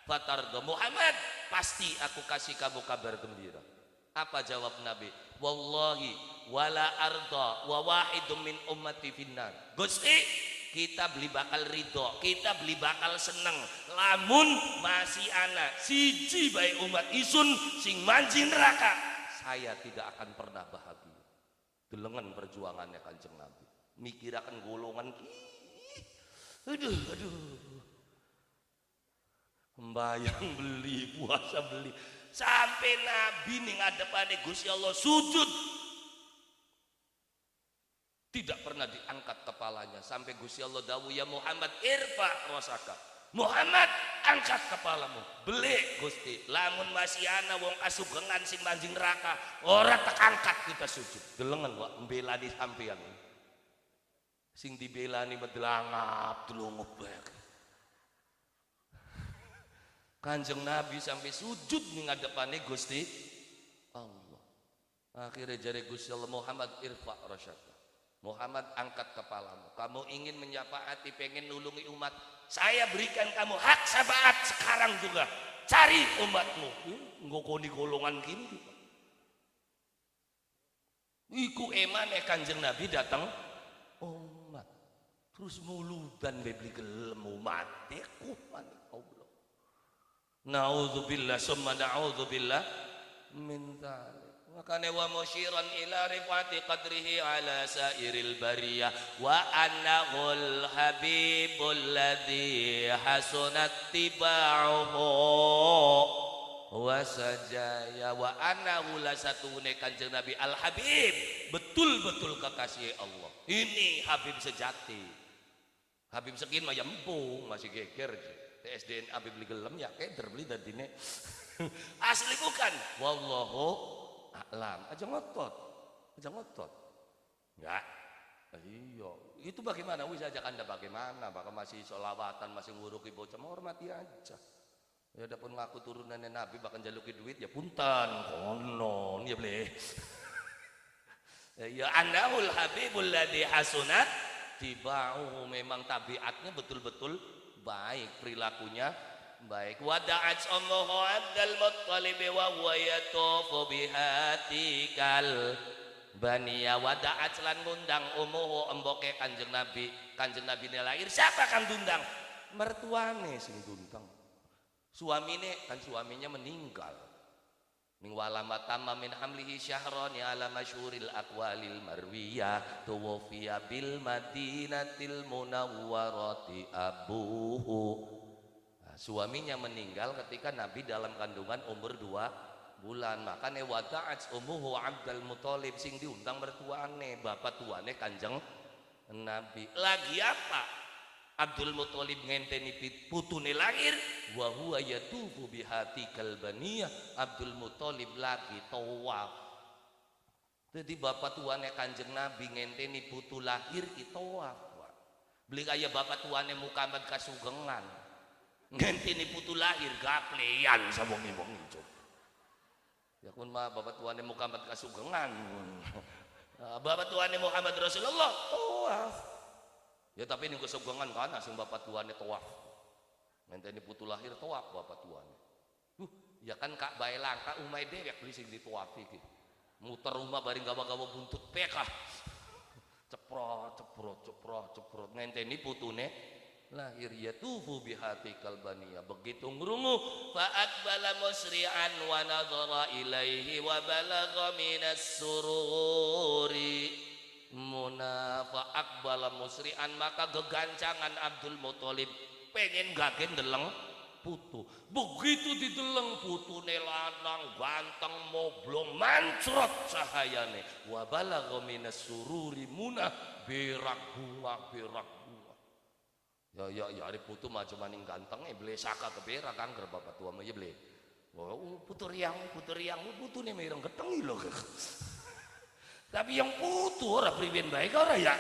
fatarda. Muhammad, pasti aku kasih kamu kabar gembira. Apa jawab Nabi? Wallahi wala arda wa wahidum min ummati finnar. Gusti, kita beli bakal ridho, kita beli bakal seneng lamun masih anak siji bae umat isun sing manji neraka, saya tidak akan pernah bahagia. Delengen perjuangannya Kanjeng Nabi, mikirakan golongan aduh membayang beli puasa beli sampai Nabi ning ngadepane Gusti Allah sujud tidak pernah diangkat kepalanya sampai Gusti Allah dawuh ya Muhammad irfa rasaka. Muhammad angkat kepalamu. Beli Gusti lamun masih ana wong kasugengan sing manjing neraka ora tak angkat kita sujud. Delengen wae mbelani sampean. Sing dibelani medelangap delungup bae. Kanjeng Nabi sampai sujud ning ngadepane Gusti Allah. Akhirnya jare Gusti Allah Muhammad irfa rasaka. Muhammad angkat kepalamu. Kamu ingin menyafaati, pengen nulungi umat, saya berikan kamu hak syafaat sekarang juga. Cari umatmu. Ngokoni golongan kini. Iku emane Kanjeng Nabi datang umat. Terus muludan bebli gelem umat. Kuman Allah. Nauzubillah summa na'udzubillah min dzalik. Makanya wa musyiran ila rifati qadrihi ala sairil bariyah wa annahul habibul ladzi hasunat tiba'uhu wa sajaya wa annahu la satune Kanjeng Nabi al habib betul-betul kekasih Allah. Ini habib sejati. Habib sekin mah empung masih geger. TSDN abi beli gelem ya keder beli dadine. Asli bukan. Wallahu a'lam. Aja ngotot. Aja ngotot. Enggak. Iya. Itu bagaimana? Wis ajak Anda bagaimana? Bakal masih sholawatan, masih nguruki bocah, hormati aja. Ya adapun ngaku turunannya Nabi bahkan jaluki duit ya punten konon ya boleh. Ya annaul habibul ladzi hasunat tibauhu, memang tabiatnya betul-betul baik, perilakunya baik. Wada'at ummuhu Abdul Muttalib wa huwa yatufu bihatikal baniya. Wada'at lan ngundang ummuhu emboke Kanjeng Nabi. Kanjeng Nabi ne lahir, siapa kan dundang? Mertuane sing dundang. Suamine kan suaminya meninggal. Ning walama tamma min hamlihi syahrani ala masyhuril aqwalil marwiyah tuwfiya bil madinatil munawwarati abuhu. Nah, suaminya meninggal ketika Nabi dalam kandungan umur 2 bulan. Makanya wada'at ummuhu Abdul Muthalib, sing diundang mertuane, bapak tuane Kanjeng Nabi. Lagi apa? Abdul Muthalib ngenteni putune lahir, wa huwa yatufu bihatikal baniyah. Abdul Muthalib lagi tawaf. Jadi bapak tuane Kanjeng Nabi ngenteni putu lahir ki tawaf. Beli kaya bapak tuane Muhammad kasugengan. Ngenteni putu lahir gaplean sa wong-wong itu. Ya kun mah bapak tuane Muhammad kasugengan. Bapak tuane Muhammad Rasulullah tawaf. Ya tapi ini kesugangan kan sing bapak tuane tawaf. Ngenteni putu lahir tawaf bapak tuane. Ya kan Kak bae langka umay dewek beli sing dituafi iki. Muter rumah bari gawa-gawa buntut pekah. Ceprot ngenteni putune lahir ya tufu bihatikal baniyah. Begitu ngrungu fa aqbala musri'an wa nadhara ilaihi wa balagha minas sururi munafa akbala musri'an, maka gegancangan Abdul Muthalib pengen gagen deleng putu. Begitu dideleng putune lanang ganteng moblong mancrot cahayane, wa balagha minas sururi munah berak bunga. Ya ari putu mah maning ganteng beli saka ke berak angger bapak tua mah ya beli. Oh putu riang putune mireng keteng lho. Tapi yang putu ora priben baik ora ya.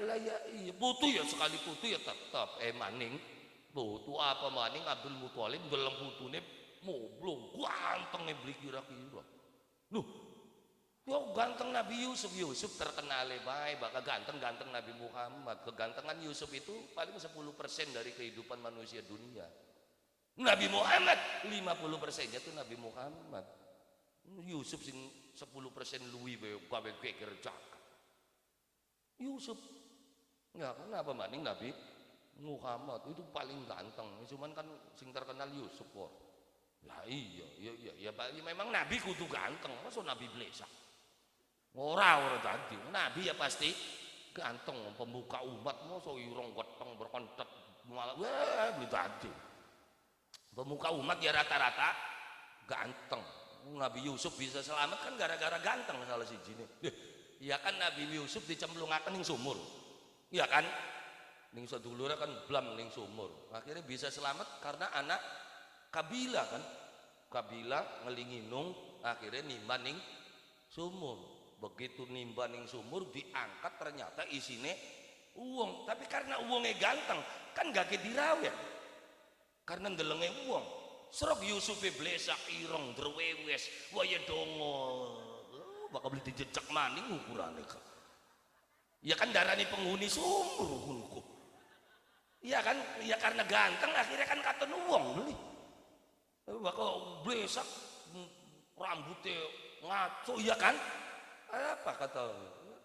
Lah ya iya putu ya sekali putu ya tetap maning. Putu apa maning Abdul Muthalib dalam putune moblong ganteng beli kira-kira. Loh. Yo ganteng Nabi Yusuf terkenal bae bakal ganteng Nabi Muhammad. Kegantengan Yusuf itu paling 10% dari kehidupan manusia dunia. Nabi Muhammad 50%-nya itu Nabi Muhammad. Yusuf sing 10% luwi gawe geger cakap. Yusuf ya kenapa maning Nabi Muhammad itu paling ganteng, cuman kan sing terkenal Yusuf kok. Lah iya memang Nabi kudu ganteng, masa Nabi blesak. Ora tadi. Nabi ya pasti ganteng, pembuka umat, masa irong gotong berkontet malah beli tadi. Pemuka umat ya rata-rata ganteng. Nabi Yusuf bisa selamat kan gara-gara ganteng salah siji nih. Iya kan Nabi Yusuf dicemplungaken ning sumur. Iya kan? Ning sedulure kan blam ning sumur. Akhirnya bisa selamat karena anak Kabila kan. Kabila ngelinginung akhirnya nimba ning sumur. Begitu nimba ning sumur diangkat ternyata isine uang. Tapi karena uangnya ganteng kan gak dirawat. Karena ndelenge uang. Serok Yusuf blesak ireng drewes waya dongo bakal beli dijejak maning ukurane ka. Ya kan darani penghuni sumur hunku. Ya kan ya karena ganteng akhirnya kan katon uang beli. Bakal blesak rambutnya ngaco ya kan. Apa kata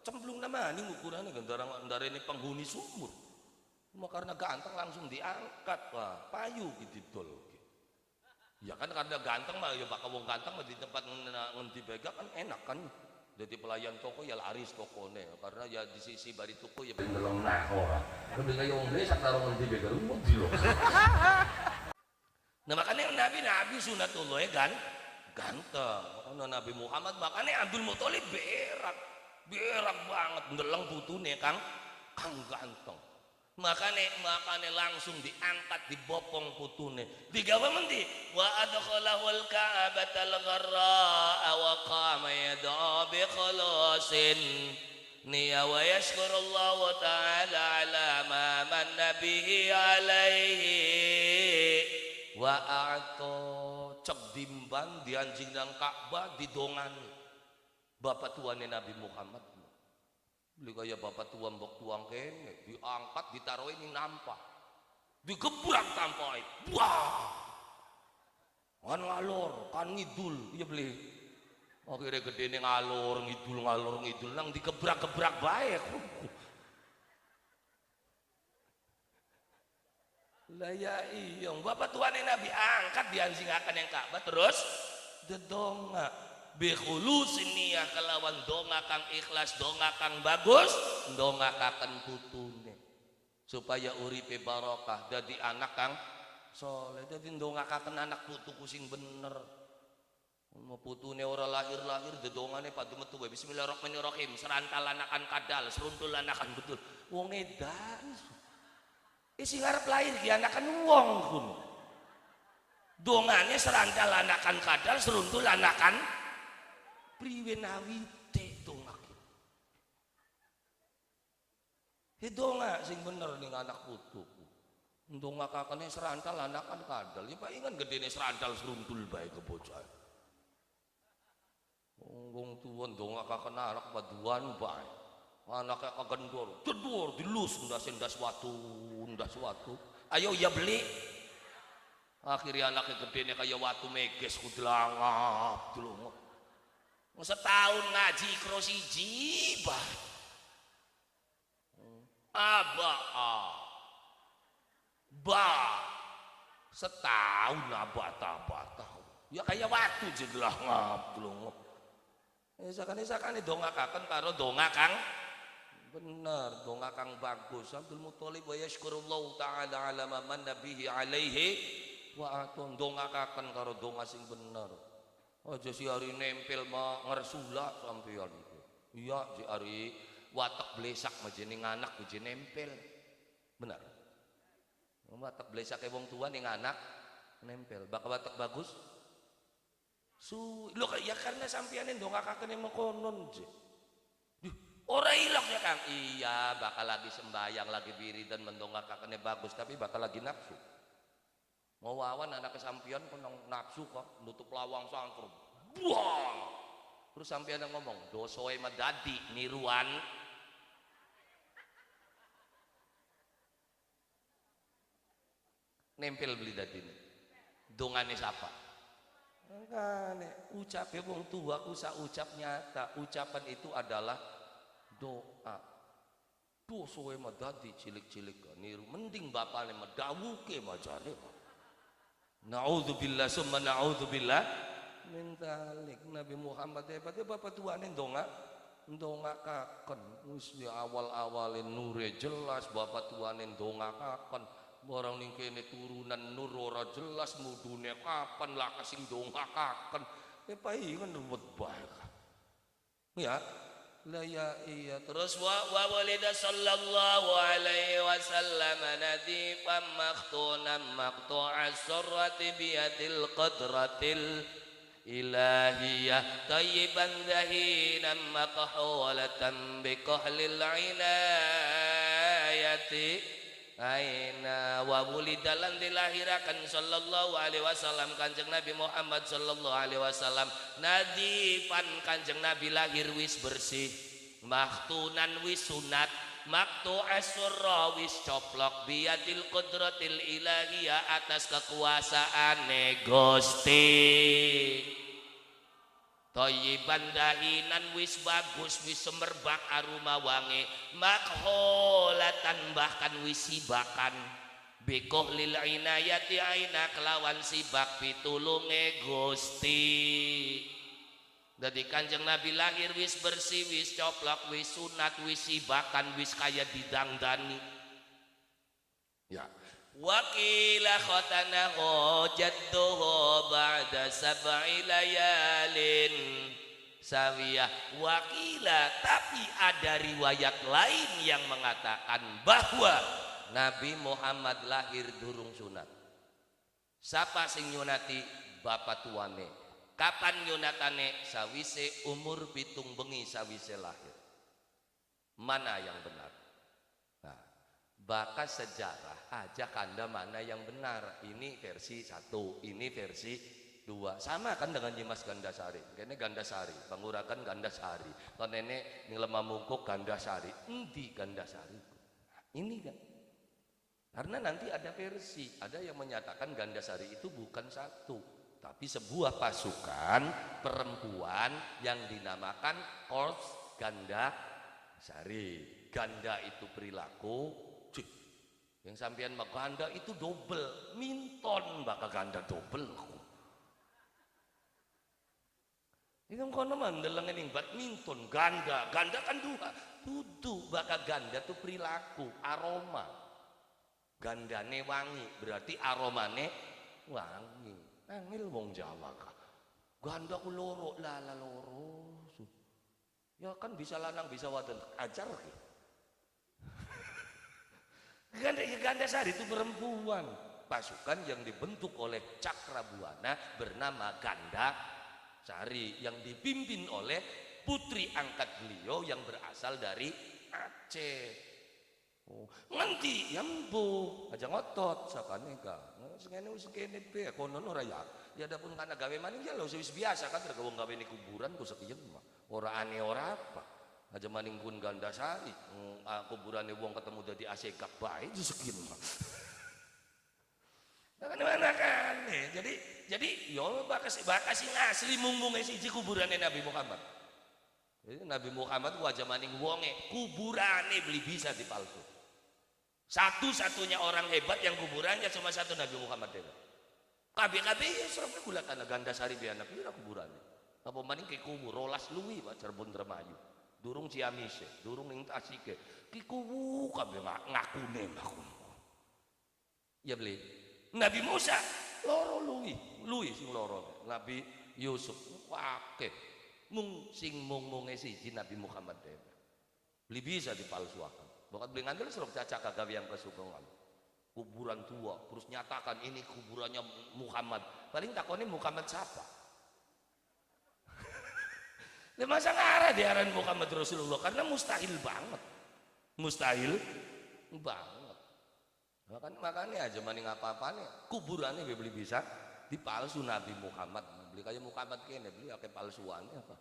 cemplung nama maning ukurane kan darani penghuni sumur. Cuma karena ganteng langsung diangkat wah payu gitu dol. Ya kan karena ganteng mah ya bakal wong ganteng mah di tempat ngendi begak kan enak kan. Jadi pelayan toko ya laris tokone karena ya di sisi bari toko ya bendelong nah ora. Lebih kaya wong blesak karo ngendi begak mudi lho. Nah makanya Nabi sunatullah kan ganteng. Makanya Nabi Muhammad makanya Abdul Muthalib berak banget ndeleng putune Kang ganteng. makane langsung diangkat dibopong putune digawe mendi wa adkhalahul ka'batal gharra wa qama yad'a bi khalasin niya wa yashkurullahu ta'ala ala ma manna bihi alaihi wa a'ta cek dimban dianjing nang Ka'bah didongani bapak tuane Nabi Muhammad beli kaya bapak tua mbok tuang kene diangkat ditaruh ini nampak digebrak tampai wah kan ngalor kan ngidul iya beli akhirnya gede ini ngalor ngidul nang digebrak-gebrak baik lah ya iya bapak tuane Nabi angkat dianjingakan yang Ka'bah terus dedonga bikhulusin niyah kelawan donga kang ikhlas donga kang bagus donga kaken putune supaya uripe barokah dadi anak kang soleh dadi donga kaken anak putuku sing bener mau putune ora lahir-lahir dedongane padu metu wae bismillahirrahmanirrahim serantal anakan kadal seruntul anakan betul wong edan sing arep lahir ki anakan wong ngono dongane serantal anakan kadal seruntul anakan priwe nawite dongake donga sing bener ning anak putuku ndongakakane serantal anakan kadal ya pak ingan gedene serantal seruntul bae kebocah wong tuwa ndongakaken anak paduan bae anake kagendor jedor dilus ndas watu ayo ya beli akhirnya anaknya gedene kaya watu meges kudlangap dulu setahun ngaji kro siji bah setahun abah ya kayak waktu jelah ngablong sakane dongakaken karo donga kang bener donga kang bagus Abdul Muthalib wa yashkurullahu ta'ala ala ma manna bihi alaihi wa atun dongakaken karo donga sing bener aja si hari nempel mah ngersula sampeyan itu iya si hari watak blesak majene anak biji nempel benar watak blesak wong tua ning anak nempel bakal watak bagus lo ya karena sampeyan ndongakaken mengkonon je ora ilok ya Kang iya bakal lagi sembayang lagi wiridan mendongakaken bagus tapi bakal lagi nafsu mau wawan anak kesampian penang nafsu kok nutup lawang sangkur buang terus sampean ngomong dosoe madadi niruan nempel beli dadi dongane siapa makane ucape wong tua usah ucap nyata ucapan itu adalah doa dosoe madadi cilik-cilik niru mending bapane medawuke majane na'udzubillah summa na'udzubillah min dzalik Nabi Muhammad hebat bapak tuane ndongakaken wis awal-awale nure jelas bapak tuane ndongakaken barang ning kene turunan nur ora jelas mudune kapan lah kasing ndongakaken paingan ruwet bae ya la ya iya terus wa walida sallallahu alaihi wasallam nadifan maqtunan maqtu'as surrati biyadil qadratil ilahiyah tayyiban zahinan maqhulatan biqahlil inayati aina wa wulidalan dilahirakan sallallahu alaihi wasallam kanjeng Nabi Muhammad sallallahu alaihi wasallam nadifan kanjeng Nabi lahir wis bersih maktunan wis sunat maktu asurra wis coplok biadil qudratil ilahiyah atas kekuasaan Gusti thayyiban dahinan wis bagus wis semerbak aroma wangi makholatan bahkan wis sibakan bekoh lil inayati aina kelawan sibak pitulunge Gusti dadi kanjeng Nabi lahir wis bersih wis coplok wis sunat wis sibakan wis kaya didangdani ya wakila khotanahu jadduhu ba'da sab'i layalin sawiyah wakila tapi ada riwayat lain yang mengatakan bahwa Nabi Muhammad lahir durung sunat. Sapa sing nyunati? Bapak tuane. Kapan nyunatane? Sawise umur 7 bengi sawise lahir. Mana yang benar? Nah, bakas sejarah aja kanda mana yang benar. Ini versi 1, ini versi 2. Sama kan dengan Nyimas Gandasari. Kene Gandasari, Pangurakan Gandasari. Kalau nenek Nilema Mungkuk Gandasari. Endi Gandasari? Ini kan. Karena nanti ada versi, ada yang menyatakan Gandasari itu bukan satu, tapi sebuah pasukan perempuan yang dinamakan Korps Gandasari. Ganda itu perilaku, yang sampean mah ganda itu double, minton bakal ganda double. Ini kono mandeleng ning badminton, ganda kan 2, tutu bakal ganda itu perilaku, aroma. Gandane wangi, berarti aromane wangi. Angel wong Jawa kah? Ganda ku loro, lala loro. Ya kan bisa lanang bisa wadon, ajar ki. Gandasari itu perempuan, pasukan yang dibentuk oleh Cakrabuana bernama Gandasari yang dipimpin oleh putri angkat beliau yang berasal dari Aceh. Nganti yambu aja ngotot sakane ka sengene wis kene pe kono ora ya adapun kana gawe maning ya lho wis biasa kan tergawung gawe ni kuburan ku sekiyen mah ora aneh ora apa aja maning pun Gandasari kuburane wong ketemu dadi asegak bae itu sekiyen mah mana kan jadi yo bakas asli mungmunge siji kuburane Nabi Muhammad. Jadi Nabi Muhammad wajah maning wonge kuburane beli bisa dipalsu. Satu-satunya orang hebat yang kuburannya cuma satu Nabi Muhammad dewe. Kabeh ya serapnya gula kana Gandasari biana pira kuburannya. Apa maning ke kubur rolas luwi Pak Cirebon Dremayu. Durung Ciamis, durung ning Tasike. Ki kubu kabeh ngakune aku. Ya beli. Nabi Musa loro luwi sing loro. Nabi Yusuf akeh. Sing munge siji Nabi Muhammad dewe. Beli bisa dipalsuakan. Bakat beli ngambil serok cacak kagawi yang kesukungan kuburan tua terus nyatakan ini kuburannya Muhammad paling takoni Muhammad siapa masa ngarah diaran Muhammad Rasulullah karena mustahil banget makanya aja maning apa-apanya kuburannya beli bisa dipalsu Nabi Muhammad beli kayak Muhammad kene beli pakai palsuannya apa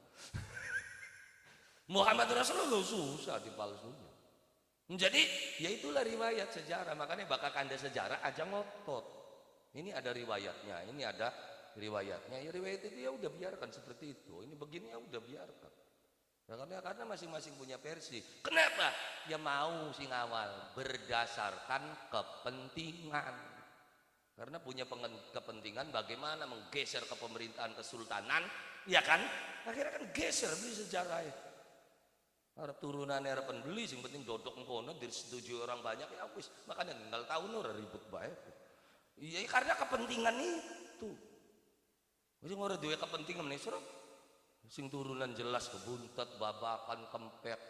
Muhammad Rasulullah susah dipalsunya. Jadi ya itulah riwayat sejarah, makanya bakal kanda sejarah aja ngotot. Ini ada riwayatnya, ini ada riwayatnya. Ya riwayat itu ya udah biarkan seperti itu. Ini begini ya udah biarkan. Ya, karena masing-masing punya versi. Kenapa? Ya mau sing awal berdasarkan kepentingan. Karena punya kepentingan bagaimana menggeser ke pemerintahan kesultanan, ya kan? Akhirnya kan geser di sejarahnya. Arab turunannya Arab beli sing penting dodok kono disetujui orang banyak ya wis makanya tinggal tahun ora ribut bae. Iya karena kepentingan itu. Wis ora duwe kepentingan nih suruh sing turunan jelas kebuntet, babakan, kempek,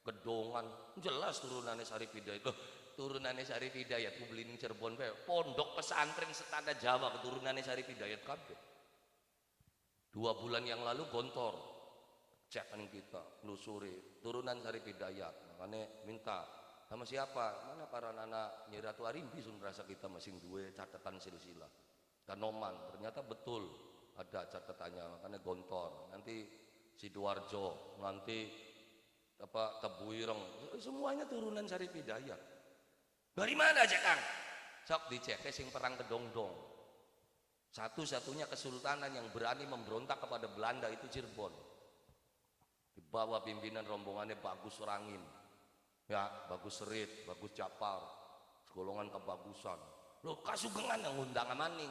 gedongan, jelas turunannya Syarif Hidayat. Turunannya Syarif Hidayat ku beli ning Cirebon bae. Pondok pesantren setanda Jawa keturunannya Syarif Hidayat kabeh. 2 bulan yang lalu Gontor cek kita lusuri turunan Syarif Hidayat makanya minta sama siapa mana para anak Nyi Ratu Arimbi sun merasa kita masing dua catatan silsilah Kanoman ternyata betul ada catatannya makanya Gontor nanti Sidoarjo nanti apa Tebuireng semuanya turunan Syarif Hidayat dari mana aja Kang sok dicek sing perang Kedongdong satu-satunya kesultanan yang berani memberontak kepada Belanda itu Cirebon di bawah pimpinan rombongannya Bagus Rangin ya Bagus Serit, Bagus Japar segolongan kebagusan loh kasugengan yang undang maning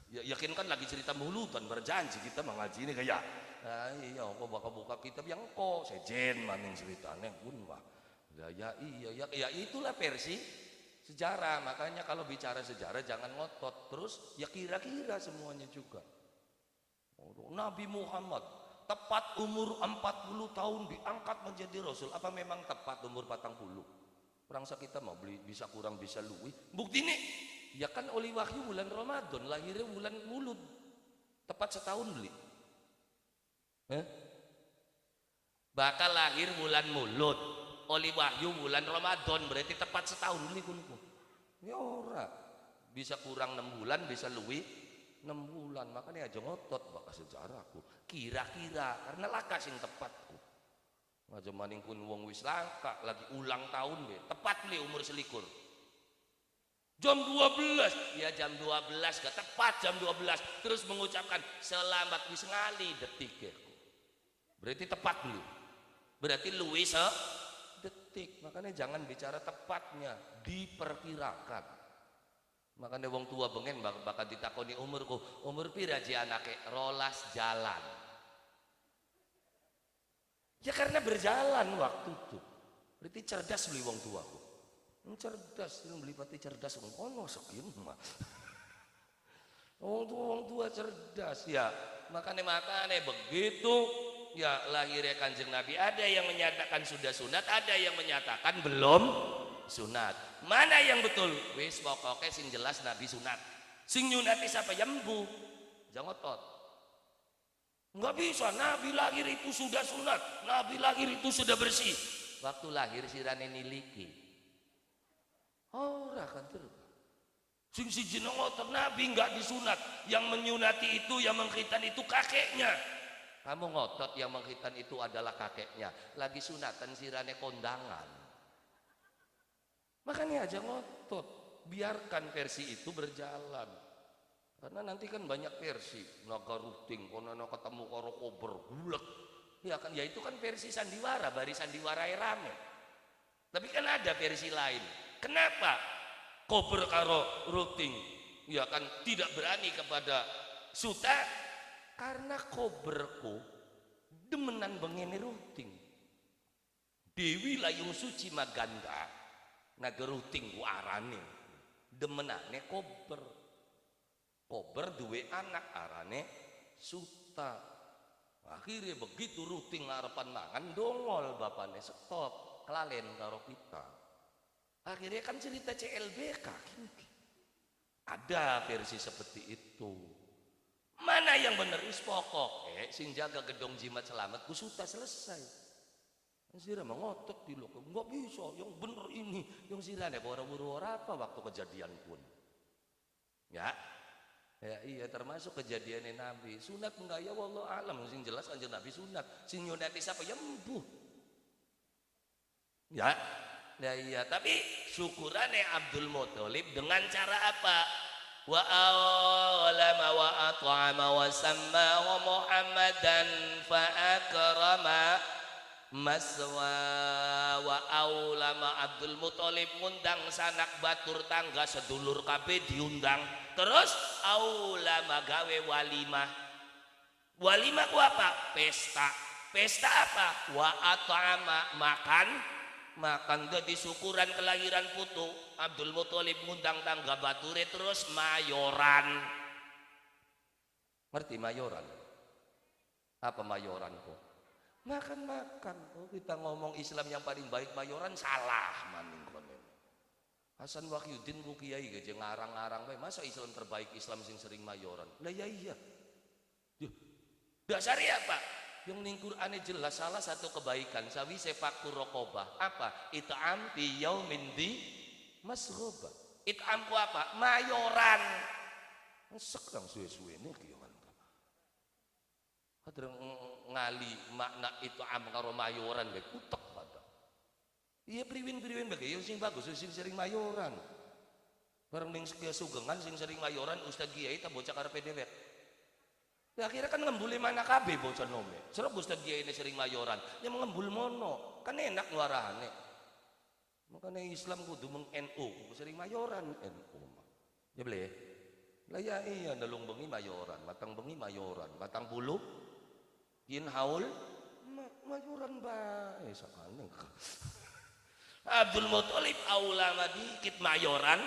ya yakin kan lagi cerita mulutan berjanji kita mengaji ini kayak iya kok bakal buka kitab yang kok sejen maning ceritanya pun wah ya itulah versi sejarah makanya kalau bicara sejarah jangan ngotot terus ya kira-kira semuanya juga Nabi Muhammad tepat umur 40 tahun diangkat menjadi Rasul apa memang tepat umur 40 Orang kita mau beli bisa kurang bisa luwih. Bukti nih, ya kan oli wahyu bulan Ramadan, lahirnya bulan Mulud. Tepat setahun beli. Bakal lahir bulan Mulud, oli wahyu bulan Ramadan, berarti tepat setahun beli kunku. Ya ora. Bisa kurang 6 bulan, bisa luwih 6 bulan. Makanya aja ngotot bakal sejarahku. Kira-kira karena laka sing tepatku. Aja maning kun wong wis langka lagi ulang tahun deh. Tepat beli umur selikur. Jam 12. Ya jam 12 gak tepat jam 12. Terus mengucapkan selamat wis ngali detik ya. Berarti tepat beli. Berarti luwih detik. Makanya jangan bicara tepatnya, diperkirakan. Makanya wong tua bengen bakal ditakoni umurku, umur pira ji anake? Rolas jalan. Ya karena berjalan waktu itu. Berarti cerdas beli wong tuaku. Cerdas, yang beli pati cerdas wong kono sekian mah. Wong tua cerdas ya. Makanya begitu ya lahirnya Kanjeng Nabi, ada yang menyatakan sudah sunat, ada yang menyatakan belum sunat. Mana yang betul? Wis pokoknya sing jelas Nabi sunat. Sing nyunati siapa? Yembu. Jangan otot. Enggak bisa, Nabi lahir itu sudah sunat, Nabi lahir itu sudah bersih. Waktu lahir sirane niliki. Ora kan terus. Sing siji ngotot Nabi enggak disunat, yang menyunati itu, yang mengkhitan itu kakeknya. Kamu ngotot yang mengkhitan itu adalah kakeknya, lagi sunatan sirane kondangan. Makanya aja ngotot, biarkan versi itu berjalan. Karena nanti kan banyak versi, naga ruting, kono ketemu karo kober, gulek. Ya kan, ya itu kan versi sandiwara, bari sandiwara rame. Tapi kan ada versi lain. Kenapa kober karo ruting? Ya kan tidak berani kepada suta, karena koberku demenan bengene ruting. Dewi Layung Suci Maganda, naga ruting ku arane, demenane kober. Kober duwe anak arane suta. Akhirnya begitu ruting ngarepan mangan dongol bapaknya stop kelalen karo kita. Akhirnya kan cerita CLBK ada versi seperti itu. Mana yang bener is pokok sing jaga gedong jimat selamat ku suta selesai. Sira mengotot di lo nggak bisa yang bener ini yang sirane boro-boro apa waktu kejadian pun ya. Ya iya, termasuk kejadiannya Nabi sunat enggak ya wallahu alam, sing jelas Kanjeng Nabi sunat, sing nyunati siapa ya embuh ya. Ya iya, tapi syukurannya Abdul Muthalib dengan cara apa? Wa awlama wa at'ama wa samma wa Muhammadan fa akrama maswa wa aulama. Abdul Muthalib ngundang sanak batur tangga sedulur kabeh diundang. Terus aulama gawe walimah. Walimah ku apa? Pesta. Pesta apa? Wa at'ama, makan dadi syukuran kelahiran putu. Abdul Muthalib ngundang tangga bature terus mayoran. Ngerti mayoran? Apa mayoran kok? Makan. Oh, kita ngomong Islam yang paling baik mayoran salah maning kono. Hasan Wahyudin ku kiai ge ngarang-ngarang bae, masa Islam terbaik Islam sing sering mayoran. Lah ya iya. Dasarnya apa? Yang ning Qur'ane jelas salah satu kebaikan sawi sepak rokobah apa? It'am fi yaumin di masghaba. It'am ku apa? Mayoran. Sekang suwe-suwe niki yo kan. Kadang ngali makna itu am karo mayoran bae utek pada. Iya priwin-priwin bae yo sing bagus sing sering mayoran. Bareng ning sugengan sing sering mayoran Ustaz Kiai ta bocah karepe dhewek. Ya akhirnya kan ngembuli mana kabeh bocah nome. Serep Ustaz Kiai ini sering mayoran. Ya ngembul mono, kan enak nguarane. Makanya Islam kudu meng NU, sering mayoran NU. Ya boleh. Lah ya iya dalung bengi mayoran, matang bengi mayoran, matang bulu yin haul mayoran bae sakane. Abdul Muthalib aulama dikit mayoran,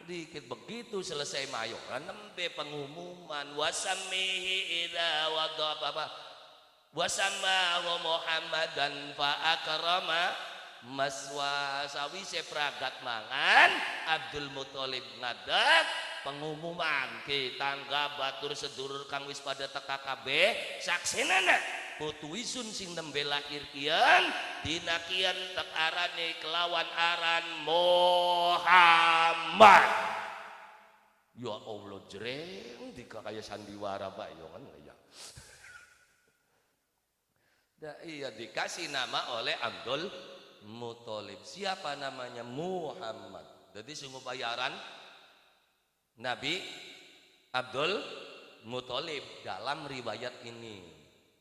dikit begitu selesai mayoran nembe pengumuman wasamihi idza wadha apa wasamma wa Muhammadan fa akrama maswa sawise pragat mangan Abdul Muthalib ngadeg pengumuman ke tangga batur sedulur kang wis pada teka kabeh saksenana putu isun sing nembe lahir kian dina kian tek arane kelawan aran Muhammad. Ya Allah jreng dika kaya sandiwara Pak yo kan ya. Iya dikasih nama oleh Abdul Muthalib. Siapa namanya? Muhammad. Jadi sungguh bayaran Nabi Abdul Muthalib dalam riwayat ini.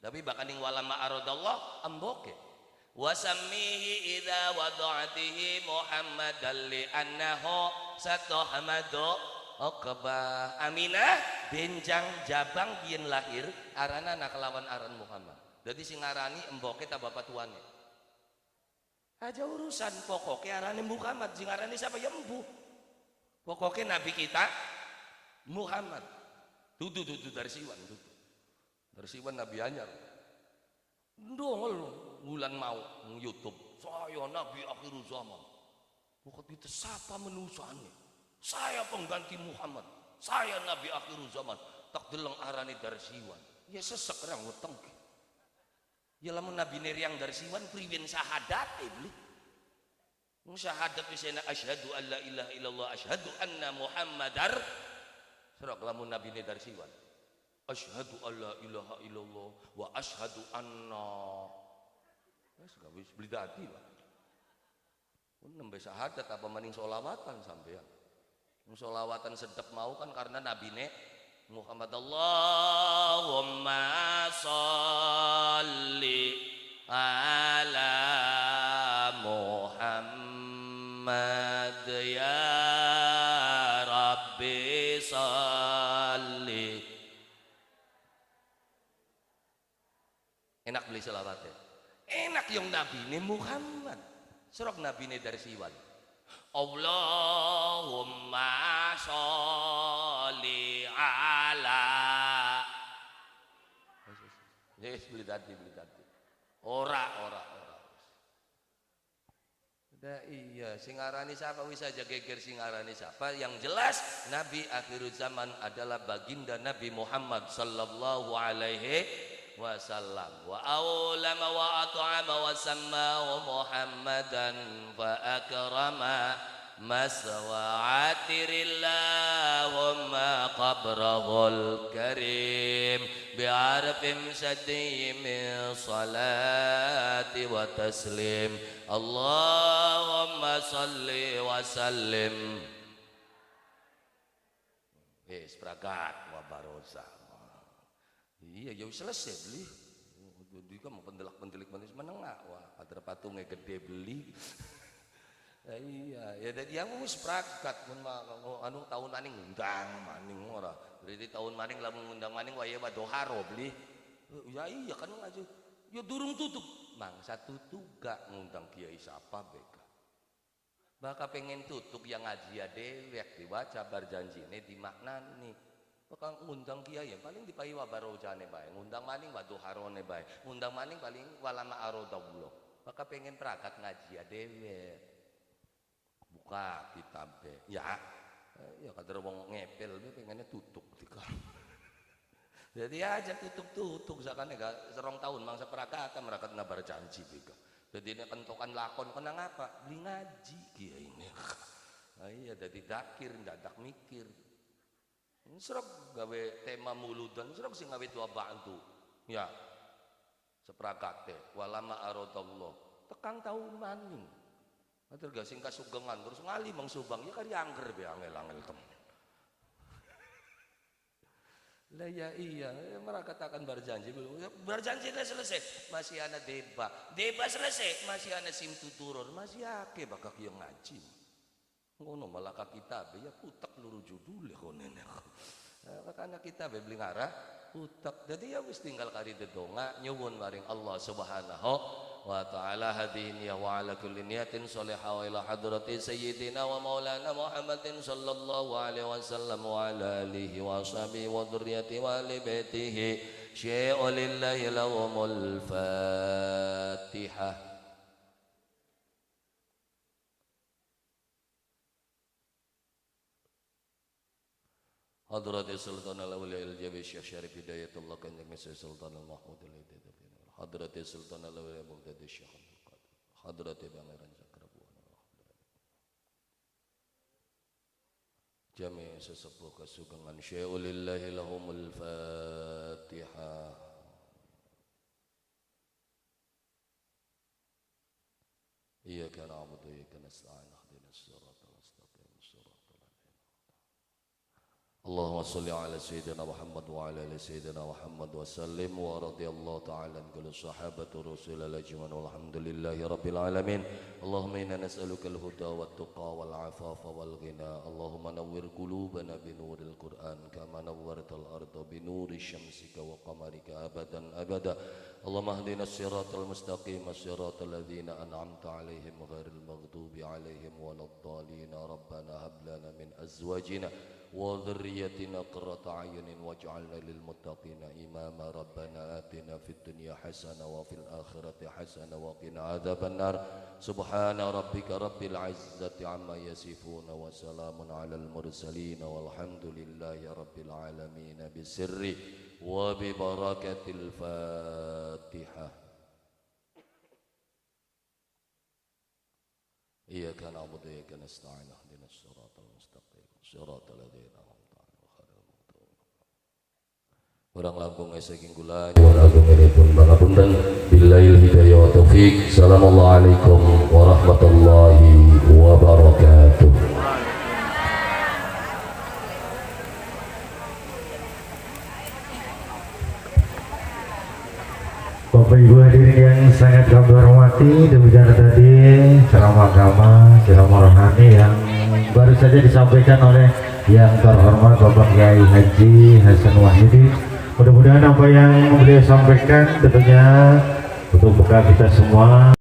Tapi bahkan yang walama aradallah amboke. Wasammihi idza wada'atihi Muhammadan li annahu satahmadu Oqba Aminah benjang jabang biyen lahir arana anak kelawan aran Muhammad. Jadi sing ngarani emboke ta bapak tuane. Aja urusan pokoknya arane Muhammad sing ngarani siapa ya embu. Pokoknya nabi kita Muhammad. Dudu dari siwan dudu. Dari siwan nabi anyar. Ndongol bulan mau YouTube. Saya nabi akhir zaman. Pokoknya itu siapa menusane? Saya pengganti Muhammad. Saya nabi akhir zaman. Tak deleng arane dari siwan. Ya sesek orang weteng. Ya lamun nabi yang dari siwan priwen syahadat beli. Syahadat bisana asyhadu an la ilaha illallah asyhadu anna muhammadar serak lamun nabi dari siwan. Asyhadu an la ilaha illallah wa asyhadu anna wis gawis beli dadi lah. Pun nembe syahadat apa maning sholawatan sampean. Sholawatan sedep mau kan karena nabine Muhammad. Allahumma sholli ala Muhammad ya Rabbi sholli. Enak beli sholawatnya. Enak yang nabi ini Muhammad. Serok nabi ini dari siwan. Allahumma sholli ala. Yes, beli tadi. Ora. Udah iya, singarani siapa wis aja geger singarani siapa. Yang jelas Nabi akhir zaman adalah baginda Nabi Muhammad sallallahu alaihi wasallam. Wa aulama wa at'ama wa samma Muhammadan fa akrama maswa'atirillahumma qabrahul karim bi'arfim syadiyim salati wa taslim. Allahumma salli wa sallim. Yes, pragat wa barosa. Iya, ya selesai beli. Jadi kan mau pendelak-pendelik manis menengah. Wah, ada patungnya gede beli. Ya, iya, ya jadi yang wis pragat mun anu tahun maning ngundang maning ora. Berarti tahun maning lamun ngundang maning waya wadoharo beli. Ya iya kan aja. Ya durung tutup. Mangsa tutup gak ngundang kiai siapa beka. Bakal pengen tutup yang ngaji ya dewek dibaca berjanjine dimaknani. Bakal ngundang kiai paling dipai wabarojane bae. Ngundang maning wadoharone bae. Ngundang maning paling walama arodallah. Bakal pengen pragat ngaji ya dewek. Buka kitab ya kadang wong ngepel dia pengennya tutup tika. Jadi aja tutup seakan gak serong tahun mangsa prakata merakat ngabar janji tika. Jadi ini kentokan lakon kena ngapa beli ngaji kia ini. Iya jadi dakir dadak mikir. Serok gawe tema muludan serok sing gawe tua bantu ya seprakat teh walama aradallah tekang tahun maning. Atur gasing kasugengan terus ngali mang subang ya kali angger be angel-angel temen. Lah ya iya, mereka akan berjanji belum. Berjanji dah selesai, masih ada deba selesai, masih ada sim tuturun, masih ake bakal yang ngaji. Ngono malah ka kitab ya putak luru judul ya konen. Karena kitab beli ngarah putak. Jadi ya wis tinggal kari dedonga nyuwun maring Allah Subhanahu wa ta'ala hadhihi wa ala kulli niyatin salihah wa ila hadrati sayyidina wa maulana Muhammadin sallallahu alaihi wasallam wa ala alihi wa sahbihi wa dzurriyyati wa ali baitihi syai'u lillahi lahumul fatihah. Hadrati Sultan al-Awliya al-Jabi Syekh Syarif Hidayatullah Kanjeng Sultan al-Mahmud al-Hidayat Hadrati Sultan al-Awliya Muqtadi Syekh Abdul Qadir Hadrati Pangeran Cakrabuana Jami sesepuh kasugengan Syai'ulillahi lahumul Fatihah. Iyyaka na'budu wa iyyaka nasta'in ihdinas siratal mustaqim siratal ladzina Allahumma shalli ala sayyidina Muhammad wa ala ali sayyidina Muhammad wa sallim wa radhiyallahu ta'ala an kulli sahabati rasulillah ajmain walhamdulillahi rabbil alamin. Allahumma inna nas'aluka al-huda wat tuqa wal afafa wal ghina. Allahumma nawwir qulubana bi nuril Qur'an kama nawwartal arda bi nuri syamsika wa qamarika abadan abada. Allahumma hdina as-siratal mustaqim as-siratal ladzina an'amta 'alaihim ghairil maghdubi 'alaihim waladdallin. Rabbana hab lana min azwajina wa dhurriyyatina qurrata a'yunin waj'alna lil muttaqina imama. Rabbana atina fid dunya hasanah wa fil akhirati hasanah wa qina adzaban nar. Subhana rabbika rabbil izzati amma yasifun wa salamun alal mursalin walhamdulillahi rabbil alamin bisirri wa bi barakatil Fatihah. Iyyaka na'budu wa iyyaka nasta'in ihdinas siratal mustaqim siratal ladzina an'amta 'alaihim ghairil maghdubi 'alaihim. Urang langkung saking kula nyuwun pangapunten billahi hidayah wa taufik. Assalamualaikum warahmatullahi wabarakatuh. Bapak Ibu hadirin yang sangat kami hormati, demikian tadi ceramah agama, ceramah rohani yang baru saja disampaikan oleh yang terhormat Bapak Kiai Haji Hasan Wahidi. Mudah-mudahan apa yang beliau sampaikan tentunya untuk bekal kita semua.